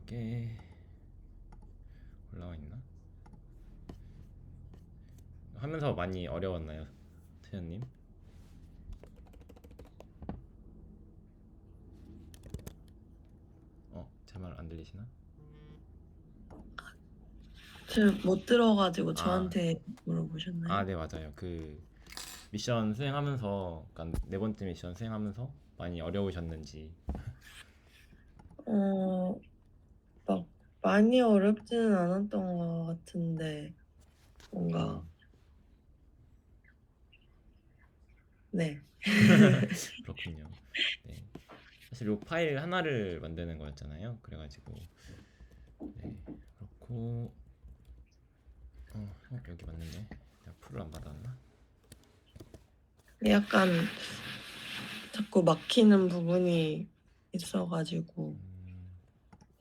게 올라와 있나? 하면서 많이 어려웠나요, 태연님? 제 말 안 들리시나? 잘 못 들어가지고 아, 저한테 물어보셨나요? 네, 맞아요. 그 미션 수행하면서, 그러니까 네 번째 미션 수행하면서 많이 어려우셨는지. 어, 막 많이 어렵지는 않았던 것 같은데 뭔가 음, 네. 그렇군요. 네, 사실 요 파일 하나를 만드는 거였잖아요. 그래가지고 네, 그렇고 여기 맞는데 내가 풀을 안 받았나? 약간 자꾸 막히는 부분이 있어가지고 음,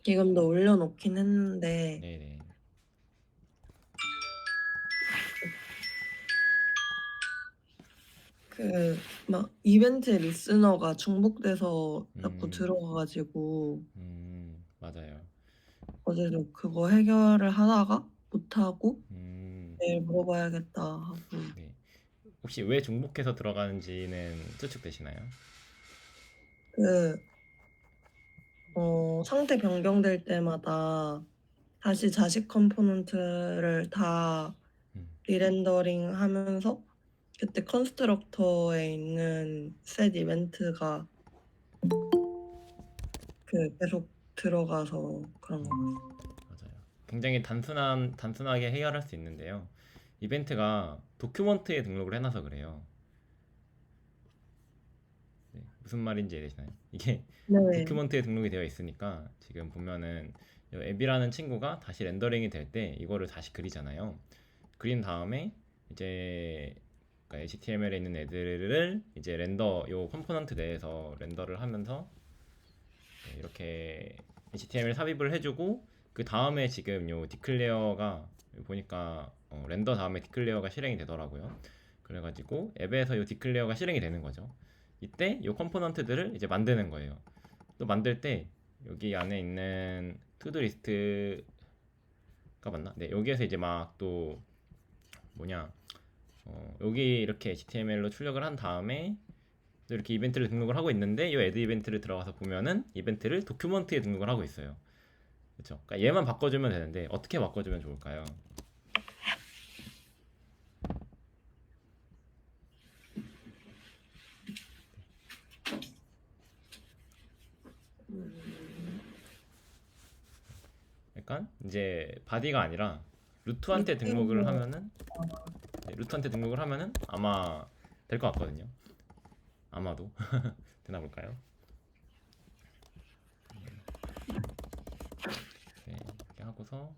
지금도 올려놓긴 했는데 네네. 그 막 이벤트 리스너가 중복돼서 자꾸 음, 들어가가지고 맞아요. 어제도 그거 해결을 하다가 못하고 음, 내일 물어봐야겠다 하고 네. 혹시 왜 중복해서 들어가는지는 추측되시나요? 그 상태 변경될 때마다 다시 자식 컴포넌트를 다 음, 리렌더링 하면서 그때 컨스트럭터에 있는 셋 이벤트가 계속 들어가서 그런 것 같아요. 맞아요. 굉장히 단순하게 해결할 수 있는데요. 이벤트가 도큐먼트에 등록을 해놔서 그래요. 네, 무슨 말인지 이해되시나요? 이게 네. 도큐먼트에 등록이 되어 있으니까 지금 보면은 이 앱이라는 친구가 다시 렌더링이 될 때 이거를 다시 그리잖아요. 그린 다음에 이제 그러니까 HTML에 있는 애들을 이제 요 컴포넌트 내에서 렌더를 하면서 네, 이렇게 HTML 삽입을 해주고 그 다음에 지금 요 디클레어가 보니까 렌더 다음에 디클레어가 실행이 되더라고요. 그래가지고 앱에서 요 디클레어가 실행이 되는 거죠. 이때 요 컴포넌트들을 이제 만드는 거예요. 또 만들 때 여기 안에 있는 투두 리스트가 맞나? 네, 여기에서 이제 막 또 뭐냐 여기 이렇게 HTML로 출력을 한 다음에 또 이렇게 이벤트를 등록을 하고 있는데 이 애드 이벤트를 들어가서 보면은 이벤트를 도큐먼트에 등록을 하고 있어요. 그렇죠? 그러니까 얘만 바꿔주면 되는데 어떻게 바꿔주면 좋을까요? 약간 이제 바디가 아니라 루트한테 등록을 미팅을 하면은 네, 루트한테 등록을 하면은 아마 될 것 같거든요. 아마도 되나 볼까요? 네, 이렇게 하고서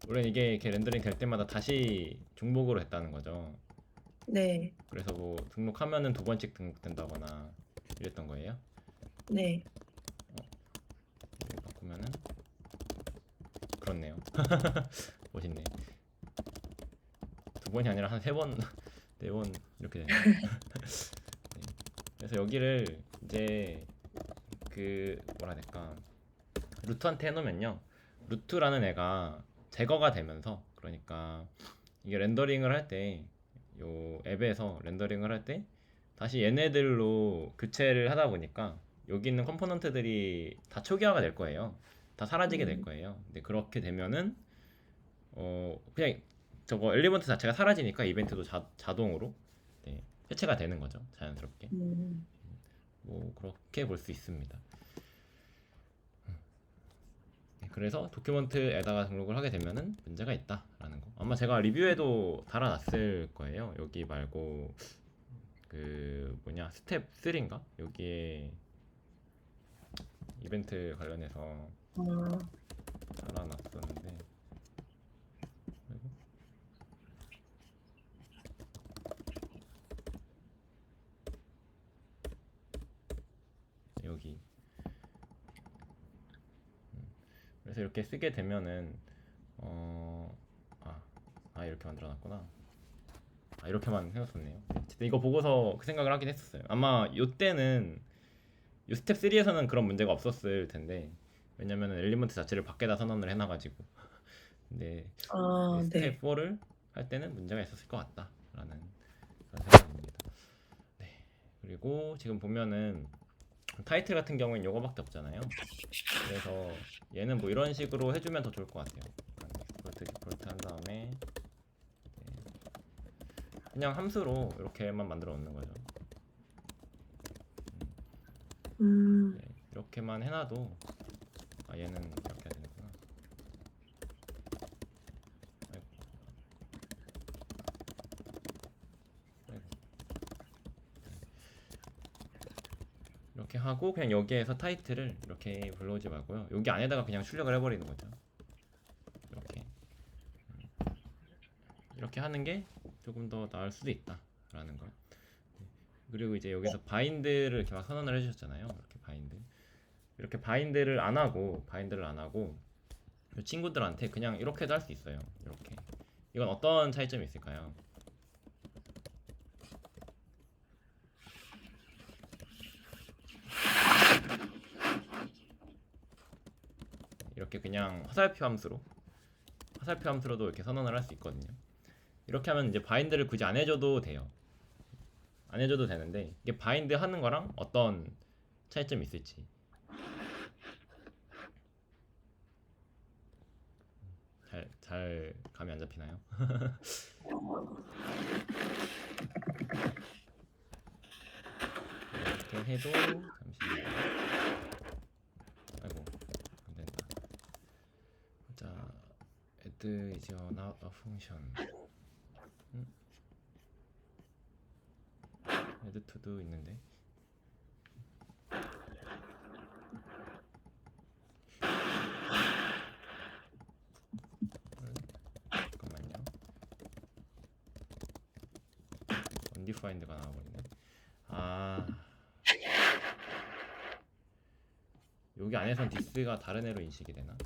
원래 이게 이렇게 렌더링 될 때마다 다시 중복으로 했다는 거죠. 네. 그래서 뭐 등록하면은 두 번씩 등록된다거나 이랬던 거예요. 네. 이렇게 바꾸면은 그렇네요. 멋있네. 두 번이 아니라 한 세 번, 네 번 이렇게 되네요. 네. 그래서 여기를 이제 그 뭐라 해야 될까 루트한테 해놓으면요 루트라는 애가 제거가 되면서 그러니까 이게 렌더링을 할 때 요 앱에서 렌더링을 할 때 다시 얘네들로 교체를 하다 보니까 여기 있는 컴포넌트들이 다 초기화가 될 거예요. 다 사라지게 될 음, 거예요. 근데 그렇게 되면은 그냥 저거 엘리먼트 자체가 사라지니까 이벤트도 자동으로 네, 해체가 되는 거죠. 자연스럽게. 음, 뭐 그렇게 볼 수 있습니다. 네, 그래서 도큐먼트에다가 등록을 하게 되면은 문제가 있다라는 거. 아마 제가 리뷰에도 달아놨을 거예요. 여기 말고 그 뭐냐 스텝 3인가? 여기에 이벤트 관련해서 아, 달아놨었는데 그리고 여기 그래서 이렇게 쓰게 되면은 어, 아, 이렇게 만들어놨구나. 이렇게만 해놨었네요. 어쨌든 이거 보고서 그 생각을 하긴 했었어요. 아마 요때는 요 스텝 3에서는 그런 문제가 없었을 텐데 왜냐면은 엘리먼트 자체를 밖에다 선언을 해놔가지고. 근데 아, 네. 스텝 4를 할 때는 문제가 있었을 것 같다라는 그런 생각입니다. 네. 그리고 지금 보면은 타이틀 같은 경우엔 요거밖에 없잖아요. 그래서 얘는 뭐 이런 식으로 해주면 더 좋을 것 같아요. 디폴트 한 다음에 그냥 함수로 이렇게만 만들어 놓는 거죠. 음, 네, 이렇게만 해놔도 얘는 이렇게 해야 되는구나. 아이고, 아이고. 이렇게 하고 그냥 여기에서 타이틀을 이렇게 불러오지 말고요. 여기 안에다가 그냥 출력을 해버리는 거죠. 이렇게 하는 게 조금 더 나을 수도 있다라는 거. 그리고 이제 여기서 바인드를 이렇게 막 선언을 해주셨잖아요. 이렇게 바인드를 안 하고 이 친구들한테 그냥 이렇게도 할 수 있어요. 이렇게. 이건 어떤 차이점이 있을까요? 이렇게 그냥 화살표 함수로도 이렇게 선언을 할 수 있거든요. 이렇게 하면 이제 바인드를 굳이 안 해줘도 돼요. 안 해줘도 되는데 이게 바인드 하는 거랑 어떤 차이점이 있을지 잘 감이 안 잡히나요? 이렇게 해도 잠시만요. 아이고 안 된다. 자, add is not a function. add to도 있는데. 잠깐만요. undefined가 나와버리네. 여기 안에선 this가 다른 애로 인식이 되나?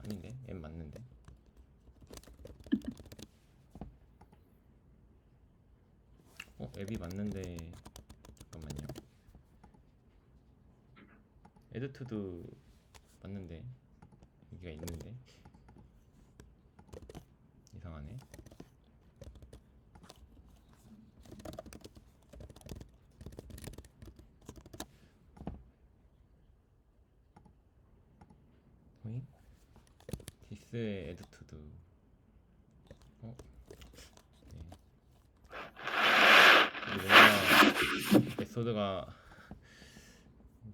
아닌데, m 맞는데. 앱이 맞는데. 잠깐만요. add to도 맞는데 여기가 있는데 이상하네. 어이? this에 add to도 뭔가 메소드가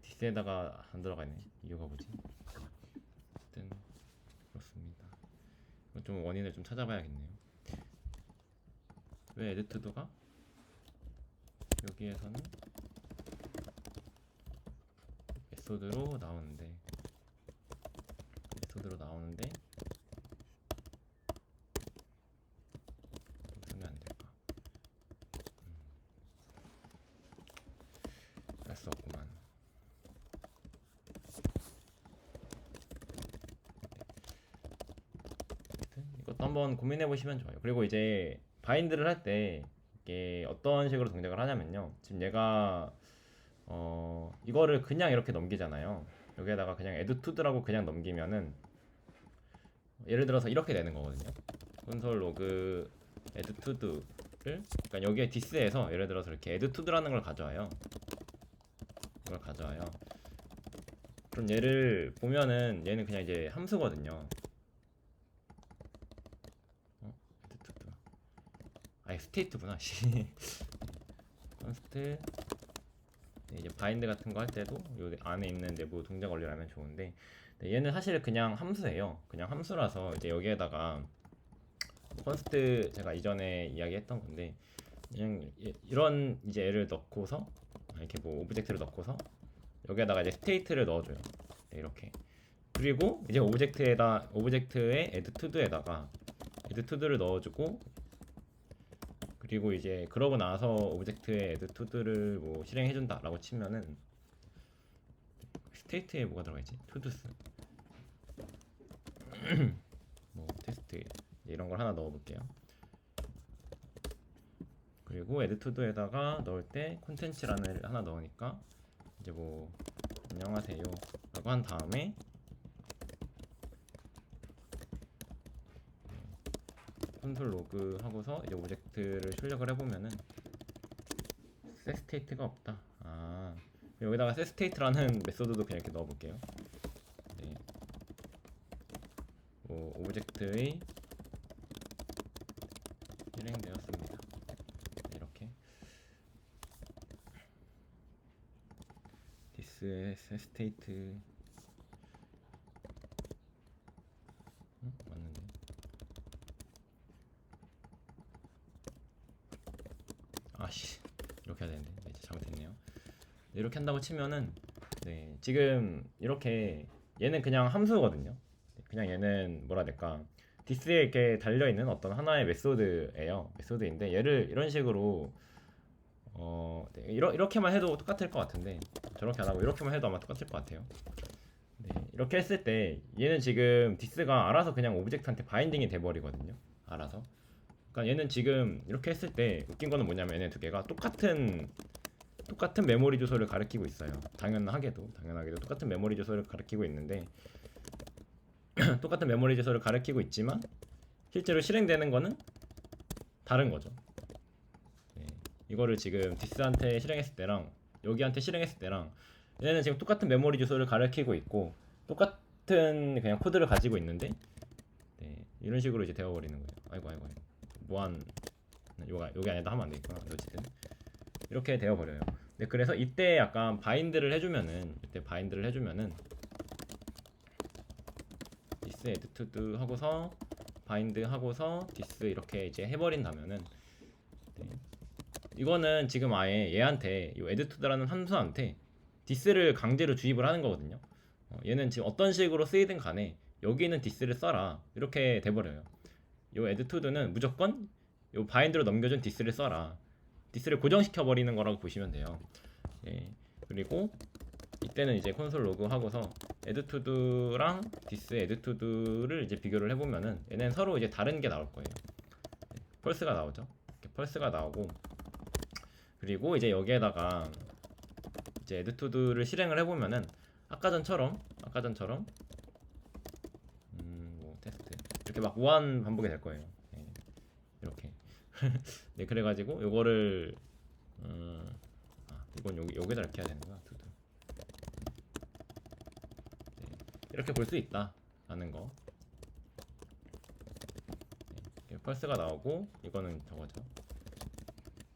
this에다가 안 들어가 있네. 이유가 뭐지? 어쨌든 그렇습니다. 이건 좀 원인을 좀 찾아봐야겠네요. 왜 add to가 여기에서는 메소드로 나오는데 여기서는 안 될까? 알 수 없구만. 이것도 한번 고민해 보시면 좋아요. 그리고 이제 바인드를 할 때 이게 어떤 식으로 동작을 하냐면요. 지금 얘가 이거를 그냥 이렇게 넘기잖아요. 여기에다가 그냥 add to라고 그냥 넘기면은 예를 들어서 이렇게 되는 거거든요. 콘솔 로그 add to를 그러니까 여기에 this에서 예를 들어서 이렇게 add to라는 걸 가져와요. 그럼 얘를 보면은 얘는 그냥 이제 함수거든요. add to. 스테이트구나. 컨스트 이제 바인드 같은 거 할 때도 요 안에 있는 내부 동작 원리라면 좋은데 얘는 사실 그냥 함수예요. 그냥 함수라서 이제 여기에다가 컨스트 제가 이전에 이야기했던 건데 그냥 이런 이제 애를 넣고서 이렇게 뭐 오브젝트를 넣고서 여기에다가 이제 스테이트를 넣어줘요. 네, 이렇게. 그리고 이제 오브젝트의 add to에다가 add to를 넣어주고 그리고 이제 그러고 나서 오브젝트의 add to를 뭐 실행해준다라고 치면은 스테이트에 뭐가 들어가 있지? todos 뭐 테스트 이런 걸 하나 넣어볼게요. 그리고 에드투드에다가 넣을 때 콘텐츠란을 하나 넣으니까 이제 뭐 안녕하세요 라고 한 다음에 콘솔 로그 하고서 이제 오브젝트를 출력을 해보면은 setState가 없다. 아, 여기다가 setState라는 메소드도 그냥 이렇게 넣어볼게요. 네. 뭐 오브젝트의 실행되었습니다. 네, 이렇게 this setState 맞는데 아씨 이렇게 해야 되는데 네, 이제 잘못했네요. 네, 이렇게 한다고 치면은 네, 지금 이렇게 얘는 그냥 함수거든요. 네, 그냥 얘는 뭐라 해야 될까 디스에 이렇게 달려있는 어떤 하나의 메소드예요. 메소드인데 얘를 이런 식으로 네, 이렇게만 해도 똑같을 것 같은데 저렇게 안 하고 이렇게만 해도 아마 똑같을 것 같아요. 네, 이렇게 했을 때 얘는 지금 디스가 알아서 그냥 오브젝트한테 바인딩이 돼버리거든요. 알아서. 그러니까 얘는 지금 이렇게 했을 때 웃긴 거는 뭐냐면 얘네 두 개가 똑같은 메모리 주소를 가리키고 있어요. 당연하게도 똑같은 메모리 주소를 가리키고 있는데 똑같은 메모리 주소를 가리키고 있지만 실제로 실행되는 거는 다른 거죠. 네, 이거를 지금 디스한테 실행했을 때랑 여기한테 실행했을 때랑 얘네는 지금 똑같은 메모리 주소를 가리키고 있고 똑같은 그냥 코드를 가지고 있는데 네, 이런 식으로 이제 되어버리는 거예요. 아이고 무한 요게 아니다 하면 안 되겠구나. 어쨌든 이렇게 되어버려요. 네, 그래서 이때 약간 바인드를 해주면은 this add to do 하고서 바인드 하고서 this 이렇게 이제 해버린다면은 네, 이거는 지금 아예 얘한테 이 add to do라는 함수한테 this를 강제로 주입을 하는 거거든요. 얘는 지금 어떤 식으로 쓰이든 간에 여기 있는 this를 써라 이렇게 돼버려요. 요 add to do는 무조건 요 바인드로 넘겨준 this를 써라. this를 고정시켜 버리는 거라고 보시면 돼요. 예. 그리고 이때는 이제 콘솔 로그 하고서 add to do랑 this add to do를 이제 비교를 해보면은 얘는 서로 이제 다른 게 나올 거예요. 펄스가 나오죠. 이렇게 펄스가 나오고 그리고 이제 여기에다가 이제 add to do를 실행을 해보면은 아까 전처럼 뭐 테스트 이렇게 막 무한 반복이 될 거예요. 예. 이렇게 네, 그래가지고 요거를 이건 여기다 이렇게 해야 되는 거야. 투두. 네, 이렇게 볼 수 있다라는 거. 네, 펄스가 나오고 이거는 저거죠.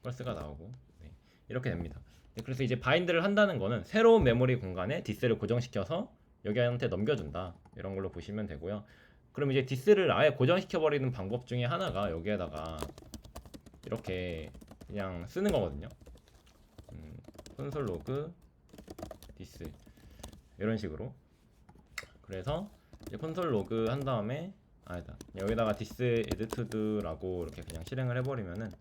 펄스가 나오고 네, 이렇게 됩니다. 네, 그래서 이제 바인드를 한다는 거는 새로운 메모리 공간에 디스를 고정시켜서 여기한테 넘겨준다 이런 걸로 보시면 되고요. 그럼 이제 디스를 아예 고정시켜 버리는 방법 중에 하나가 여기에다가 이렇게 그냥 쓰는 거거든요. 콘솔 로그 디스 이런 식으로. 그래서 이제 콘솔 로그 한 다음에 아니다 여기다가 디스 add to do라고 이렇게 그냥 실행을 해버리면은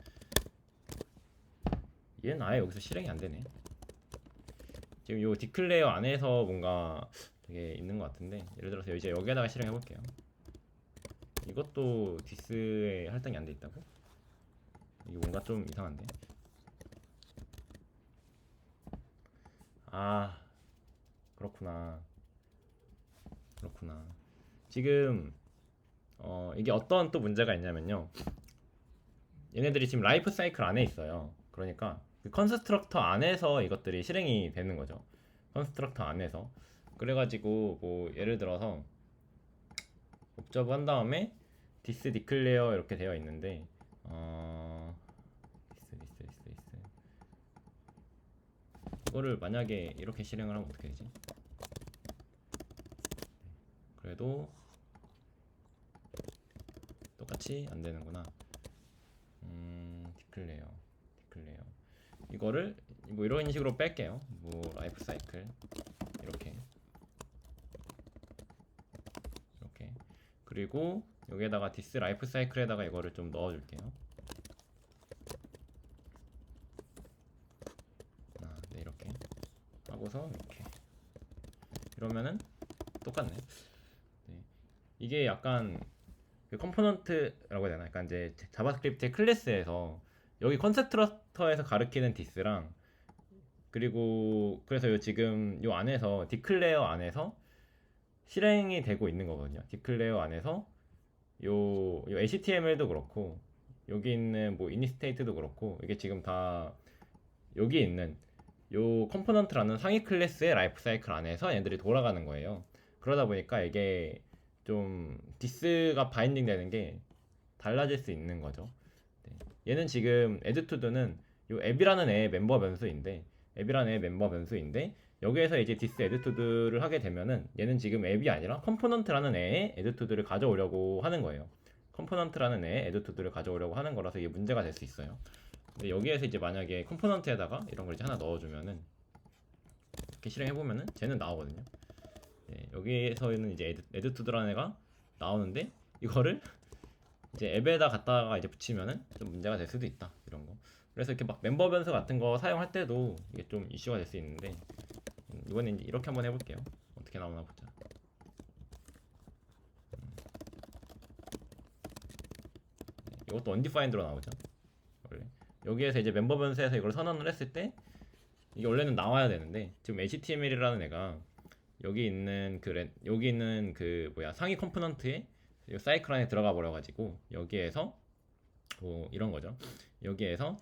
얘는 아예 여기서 실행이 안 되네. 지금 요 디클레어 안에서 뭔가 되게 있는 것 같은데 예를 들어서 이제 여기에다가 실행해 볼게요. 이것도 디스에 할당이 안 돼 있다고? 이게 뭔가 좀 이상한데. 아, 그렇구나. 지금 이게 어떤 또 문제가 있냐면요. 얘네들이 지금 라이프 사이클 안에 있어요. 그러니까 그 컨스트럭터 안에서 이것들이 실행이 되는 거죠. 컨스트럭터 안에서. 그래가지고 뭐 예를 들어서 옵저브 한 다음에 디스 디클레어 이렇게 되어 있는데 디스 이거를 만약에 이렇게 실행을 하면 어떻게 되지? 그래도 똑같이 안 되는구나. 디클레어 이거를 뭐 이런 식으로 뺄게요. 뭐 라이프 사이클 이렇게 그리고 여기에다가 디스 라이프 사이클에다가 이거를 좀 넣어줄게요. 네, 이렇게 하고서 이렇게 이러면은 똑같네. 네. 이게 약간 그 컴포넌트라고 해야 되나? 약간 이제 자바스크립트의 클래스에서 여기 컨셉트러스터에서 가리키는 디스랑 그리고 그래서 지금 요 안에서 디클레어 안에서 실행이 되고 있는 거거든요. 디클레어 안에서 요 HTML도 그렇고 여기 있는 뭐 이니스테이트도 그렇고 이게 지금 다 여기 있는 요 컴포넌트라는 상위 클래스의 라이프 사이클 안에서 얘들이 돌아가는 거예요. 그러다 보니까 이게 좀 디스가 바인딩 되는 게 달라질 수 있는 거죠. 네. 얘는 지금 에드투드는 요 앱이라는 애의 멤버 변수인데 앱이라는 애의 멤버 변수인데 여기에서 이제 디스 에드투드를 하게 되면은 얘는 지금 앱이 아니라 컴포넌트라는 애의 에드투드를 가져오려고 하는 거예요. 컴포넌트라는 애의 에드투드를 가져오려고 하는 거라서 이게 문제가 될 수 있어요. 근데 여기에서 이제 만약에 컴포넌트에다가 이런 걸 이제 하나 넣어주면은 이렇게 실행해보면은 쟤는 나오거든요. 네, 여기에서는 이제 에드투드라는 애가 나오는데 이거를 이제 앱에다 갖다가 이제 붙이면은 좀 문제가 될 수도 있다 이런 거. 그래서 이렇게 막 멤버 변수 같은 거 사용할 때도 이게 좀 이슈가 될 수 있는데 이번엔 이제 이렇게 한번 해볼게요. 어떻게 나오나 보자. 이것도 undefined로 나오죠. 원래 여기에서 이제 멤버 변수에서 이걸 선언을 했을 때 이게 원래는 나와야 되는데 지금 HTML이라는 애가 여기 있는 그 뭐야 상위 컴포넌트에 이 사이클 안에 들어가 버려가지고 여기에서 뭐 이런 거죠. 여기에서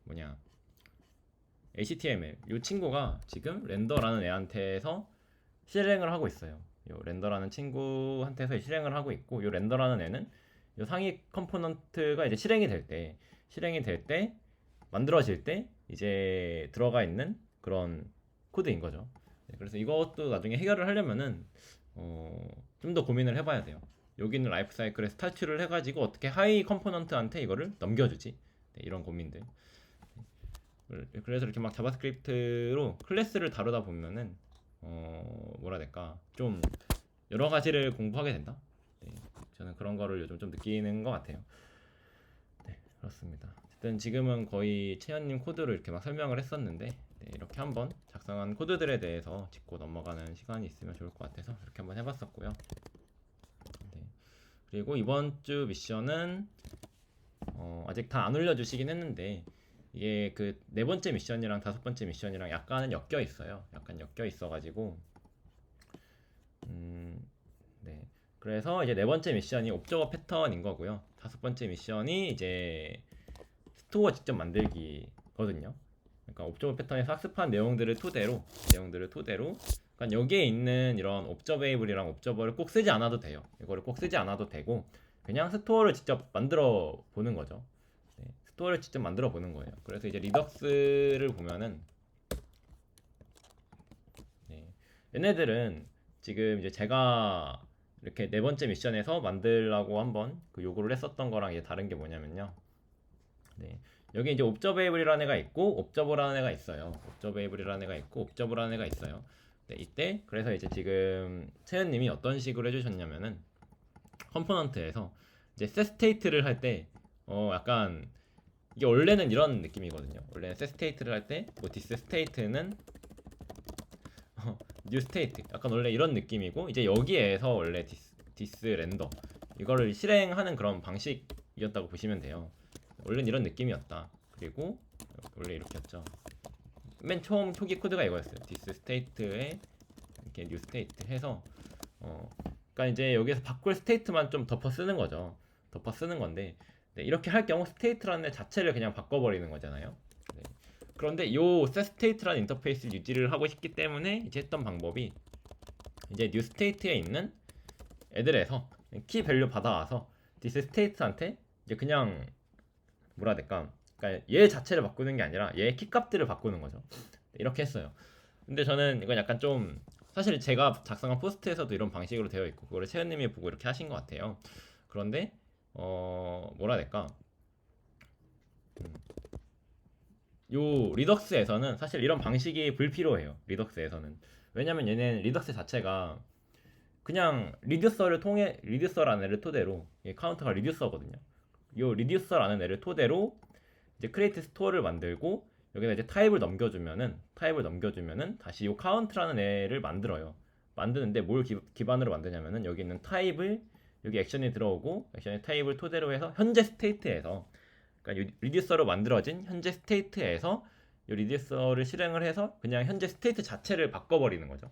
뭐냐 HTML 이 친구가 지금 렌더라는 애한테서 실행을 하고 있어요. 요 렌더라는 친구한테서 실행을 하고 있고 요 렌더라는 애는 요 상위 컴포넌트가 이제 실행이 될 때 만들어질 때 이제 들어가 있는 그런 코드인 거죠. 네, 그래서 이것도 나중에 해결을 하려면은 좀 더 고민을 해봐야 돼요. 여기 있는 라이프 사이클에서 탈출을 해가지고 어떻게 하위 컴포넌트한테 이거를 넘겨주지? 네, 이런 고민들. 그래서 이렇게 막 자바스크립트로 클래스를 다루다 보면은 뭐라 해야 될까 좀 여러 가지를 공부하게 된다. 네, 저는 그런 거를 요즘 좀 느끼는 것 같아요. 네, 그렇습니다. 어쨌든 지금은 거의 채연님 코드를 이렇게 막 설명을 했었는데 네, 이렇게 한번 작성한 코드들에 대해서 짚고 넘어가는 시간이 있으면 좋을 것 같아서 이렇게 한번 해봤었고요. 네, 그리고 이번 주 미션은 아직 다 안 올려주시긴 했는데 이게 그 네 번째 미션이랑 다섯 번째 미션이랑 약간은 엮여 있어요. 약간 엮여 있어가지고 네. 그래서 이제 네 번째 미션이 옵저버 패턴인 거고요. 다섯 번째 미션이 이제 스토어 직접 만들기거든요. 그러니까 옵저버 패턴에서 학습한 내용들을 토대로 그러니까 여기에 있는 이런 옵저베이블이랑 옵저버를 꼭 쓰지 않아도 돼요. 이거를 꼭 쓰지 않아도 되고 그냥 스토어를 직접 만들어 보는 거죠. 네, 스토어를 직접 만들어 보는 거예요. 그래서 이제 리덕스를 보면은 네, 얘네들은 지금 이제 제가 이렇게 네 번째 미션에서 만들라고 한번 그 요구를 했었던 거랑 이제 다른 게 뭐냐면요. 네, 여기 이제 옵저베이블이라는 애가 있고 옵저버라는 애가 있어요. 옵저베이블이라는 애가 있고 옵저버라는 애가 있어요. 네, 이때 그래서 이제 지금 채연님이 어떤 식으로 해주셨냐면은 컴포넌트에서 이제 set state를 할 때 약간 이게 원래는 이런 느낌이거든요. 원래는 set state를 할 때 뭐 this state는 new state 약간 원래 이런 느낌이고 이제 여기에서 원래 this render 이거를 실행하는 그런 방식이었다고 보시면 돼요. 원래는 이런 느낌이었다. 그리고 원래 이렇게였죠. 맨 처음 초기 코드가 이거였어요. this state에 이렇게 new state 해서 그러니까 이제 여기서 바꿀 스테이트만 좀 덮어 쓰는 거죠. 덮어 쓰는 건데 네, 이렇게 할 경우 스테이트라는 애 자체를 그냥 바꿔버리는 거잖아요. 네. 그런데 요 setState라는 인터페이스를 유지를 하고 싶기 때문에 이제 했던 방법이 이제 newState에 있는 애들에서 키 밸류 받아와서 thisState한테 이제 그냥 뭐라 해야 될까? 그러니까 얘 자체를 바꾸는 게 아니라 얘 키 값들을 바꾸는 거죠. 이렇게 했어요. 근데 저는 이건 약간 좀 사실 제가 작성한 포스트에서도 이런 방식으로 되어 있고 그거를 채연님이 보고 이렇게 하신 것 같아요. 그런데 뭐라 해야 될까? 요 리덕스에서는 사실 이런 방식이 불필요해요. 리덕스에서는 왜냐면 얘는 리덕스 자체가 그냥 리듀서라는 애를 토대로 카운터가 리듀서거든요. 요 리듀서라는 애를 토대로 이제 크리에이트 스토어를 만들고 여기다 이제 타입을 넘겨주면은 다시 요 카운트라는 애를 만들어요. 만드는데 뭘 기반으로 만드냐면은 여기 있는 타입을 여기 액션이 들어오고 액션의 타입을 토대로 해서 현재 스테이트에서 그러니까 이 리듀서로 만들어진 현재 스테이트에서 이 리듀서를 실행을 해서 그냥 현재 스테이트 자체를 바꿔버리는 거죠.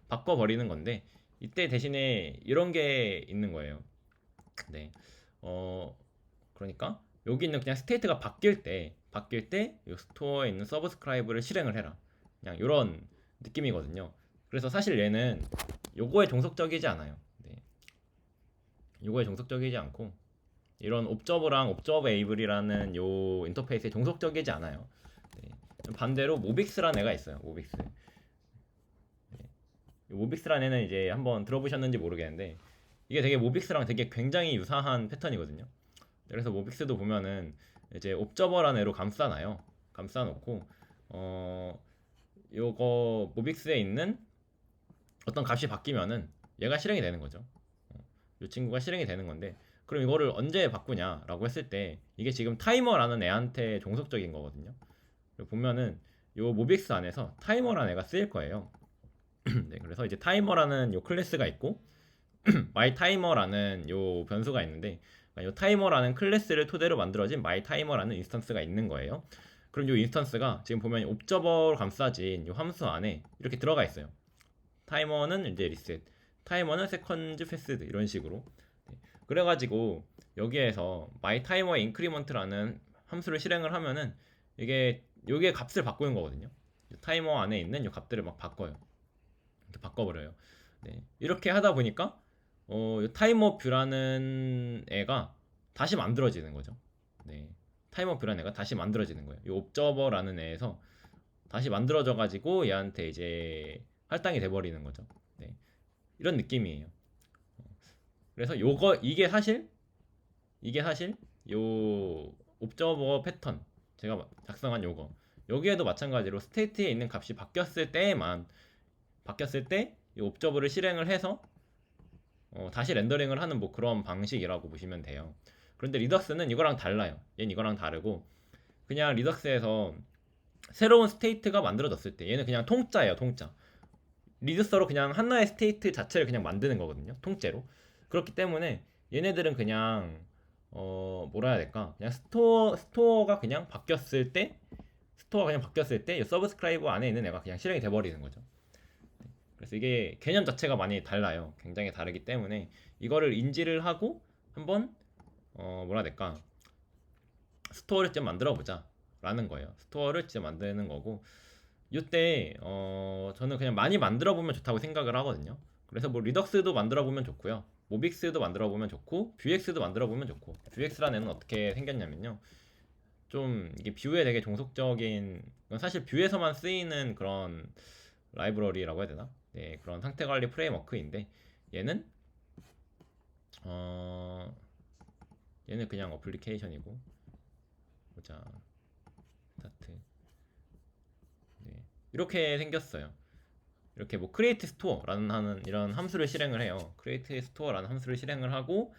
바꿔버리는 건데 이때 대신에 이런 게 있는 거예요. 네. 그러니까 여기 있는 그냥 스테이트가 바뀔 때 이 스토어에 있는 서브스크라이브를 실행을 해라. 그냥 이런 느낌이거든요. 그래서 사실 얘는 요거에 종속적이지 않아요. 네. 요거에 종속적이지 않고 이런 옵저버랑 옵저버에이블이라는 요 인터페이스에 종속적이지 않아요. 네. 반대로 모빅스라는 애가 있어요. 모빅스. 네. 모빅스라는 애는 이제 한번 들어보셨는지 모르겠는데 이게 되게 모빅스랑 되게 굉장히 유사한 패턴이거든요. 그래서 모빅스도 보면은 이제 옵저버라는 애로 감싸놓고 요거 모빅스에 있는 어떤 값이 바뀌면은 얘가 실행이 되는 거죠. 이 친구가 실행이 되는 건데 그럼 이거를 언제 바꾸냐라고 했을 때 이게 지금 타이머라는 애한테 종속적인 거거든요. 보면은 요 모빅스 안에서 타이머라는 애가 쓰일 거예요. 네, 그래서 이제 타이머라는 요 클래스가 있고 마이 타이머라는 요 변수가 있는데 요 타이머라는 클래스를 토대로 만들어진 마이 타이머라는 인스턴스가 있는 거예요. 그럼 요 인스턴스가 지금 보면 옵저버로 감싸진 요 함수 안에 이렇게 들어가 있어요. 타이머는 이제 리셋, 타이머는 세컨즈 패스드 이런 식으로. 네. 그래가지고 여기에서 my timer increment라는 함수를 실행을 하면은 이게 요게 값을 바꾸는 거거든요. 타이머 안에 있는 요 값들을 막 바꿔요. 이렇게 바꿔버려요. 네. 이렇게 하다 보니까 요 타이머 뷰라는 애가 다시 만들어지는 거죠. 네. 타이머 뷰라는 애가 다시 만들어지는 거예요. 이 옵저버라는 애에서 다시 만들어져 가지고 얘한테 이제 할당이 돼버리는 거죠. 네. 이런 느낌이에요. 그래서 이게 사실 요 옵저버 패턴 제가 작성한 요거 여기에도 마찬가지로 스테이트에 있는 값이 바뀌었을 때 이 옵저버를 실행을 해서 다시 렌더링을 하는 뭐 그런 방식이라고 보시면 돼요. 그런데 리덕스는 이거랑 달라요. 얘는 이거랑 다르고 그냥 리덕스에서 새로운 스테이트가 만들어졌을 때 얘는 그냥 통짜예요. 통짜. 리듀서로 그냥 하나의 스테이트 자체를 그냥 만드는 거거든요. 통째로. 그렇기 때문에 얘네들은 그냥 뭐라 해야 될까? 그냥 스토어가 그냥 바뀌었을 때 이 서브스크라이브 안에 있는 애가 그냥 실행이 돼 버리는 거죠. 그래서 이게 개념 자체가 많이 달라요. 굉장히 다르기 때문에 이거를 인지를 하고 한번 뭐라 해야 될까? 스토어를 좀 만들어 보자 라는 거예요. 스토어를 진짜 만드는 거고 이때 저는 그냥 많이 만들어 보면 좋다고 생각을 하거든요. 그래서 뭐 리덕스도 만들어 보면 좋고요. 모빅스도 만들어 보면 좋고 뷰엑스도 만들어 보면 좋고 뷰엑스라는 애는 어떻게 생겼냐면요. 좀 이게 뷰에 되게 종속적인 사실 뷰에서만 쓰이는 그런 라이브러리라고 해야 되나? 네, 그런 상태 관리 프레임워크인데 얘는 얘는 그냥 어플리케이션이고 보자 스타트 네, 이렇게 생겼어요. 이렇게 뭐 create store라는 하는 이런 함수를 실행을 해요. create store라는 함수를 실행을 하고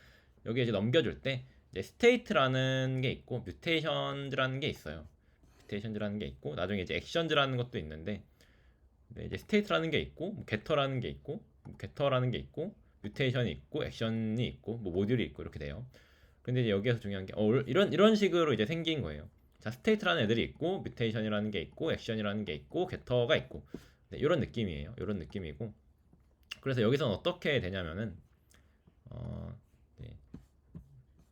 여기에 이제 넘겨줄 때 이제 state라는 게 있고 mutations라는 게 있어요. mutations라는 게 있고 나중에 이제 actions라는 것도 있는데 네, 이제 state라는 게 있고 뭐 getter라는 게 있고 getter라는 게 있고 mutation이 있고 action이 있고 뭐 모듈이 있고 이렇게 돼요. 근데 이제 여기에서 중요한 게 이런 식으로 이제 생긴 거예요. 자, 스테이트라는 애들이 있고 뮤테이션이라는 게 있고 액션이라는 게 있고 게터가 있고 네, 이런 느낌이에요. 이런 느낌이고 그래서 여기서는 어떻게 되냐면은 네,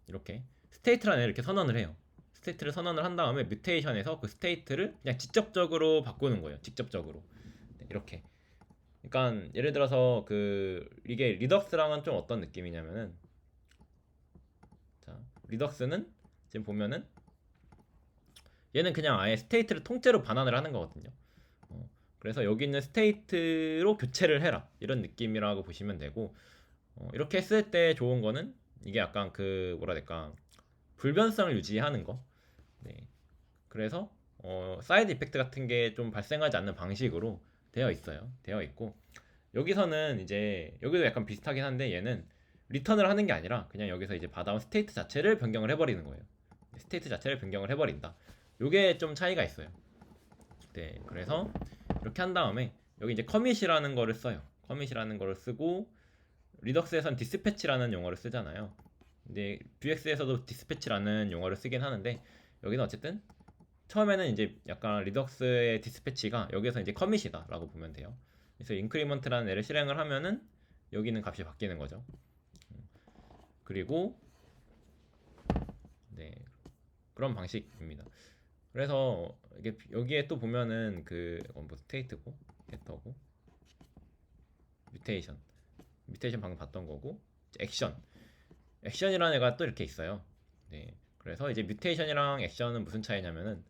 이렇게 스테이트라는 애를 이렇게 선언을 해요. 스테이트를 선언을 한 다음에 뮤테이션에서 그 스테이트를 그냥 직접적으로 바꾸는 거예요. 직접적으로 네, 이렇게. 그러니까 예를 들어서 이게 리덕스랑은 좀 어떤 느낌이냐면은 자, 리덕스는 지금 보면은 얘는 그냥 아예 스테이트를 통째로 반환을 하는 거거든요. 그래서 여기 있는 스테이트로 교체를 해라 이런 느낌이라고 보시면 되고 이렇게 했을 때 좋은 거는 이게 약간 뭐라 해야 될까 불변성을 유지하는 거. 네. 그래서 사이드 이펙트 같은 게 좀 발생하지 않는 방식으로 되어 있고 여기서는 이제 여기도 약간 비슷하긴 한데 얘는 리턴을 하는 게 아니라 그냥 여기서 이제 받아온 스테이트 자체를 변경을 해버리는 거예요. 스테이트 자체를 변경을 해버린다. 요게 좀 차이가 있어요. 네, 그래서 이렇게 한 다음에 여기 이제 커밋이라는 거를 써요. 커밋이라는 거를 쓰고 리덕스에선 디스패치라는 용어를 쓰잖아요. 근데 뷰엑스에서도 디스패치라는 용어를 쓰긴 하는데 여기는 어쨌든 처음에는 이제 약간 리덕스의 디스패치가 여기서 이제 커밋이다라고 보면 돼요. 그래서 인크리먼트라는 애를 실행을 하면은 여기 있는 값이 바뀌는 거죠. 그리고 네, 그런 방식입니다. 그래서 이게 여기에 또 보면은 뭐 스테이트고 게터고 뮤테이션 방금 봤던 거고 액션이라는 애가 또 이렇게 있어요. 네, 그래서 이제 뮤테이션이랑 액션은 무슨 차이냐면은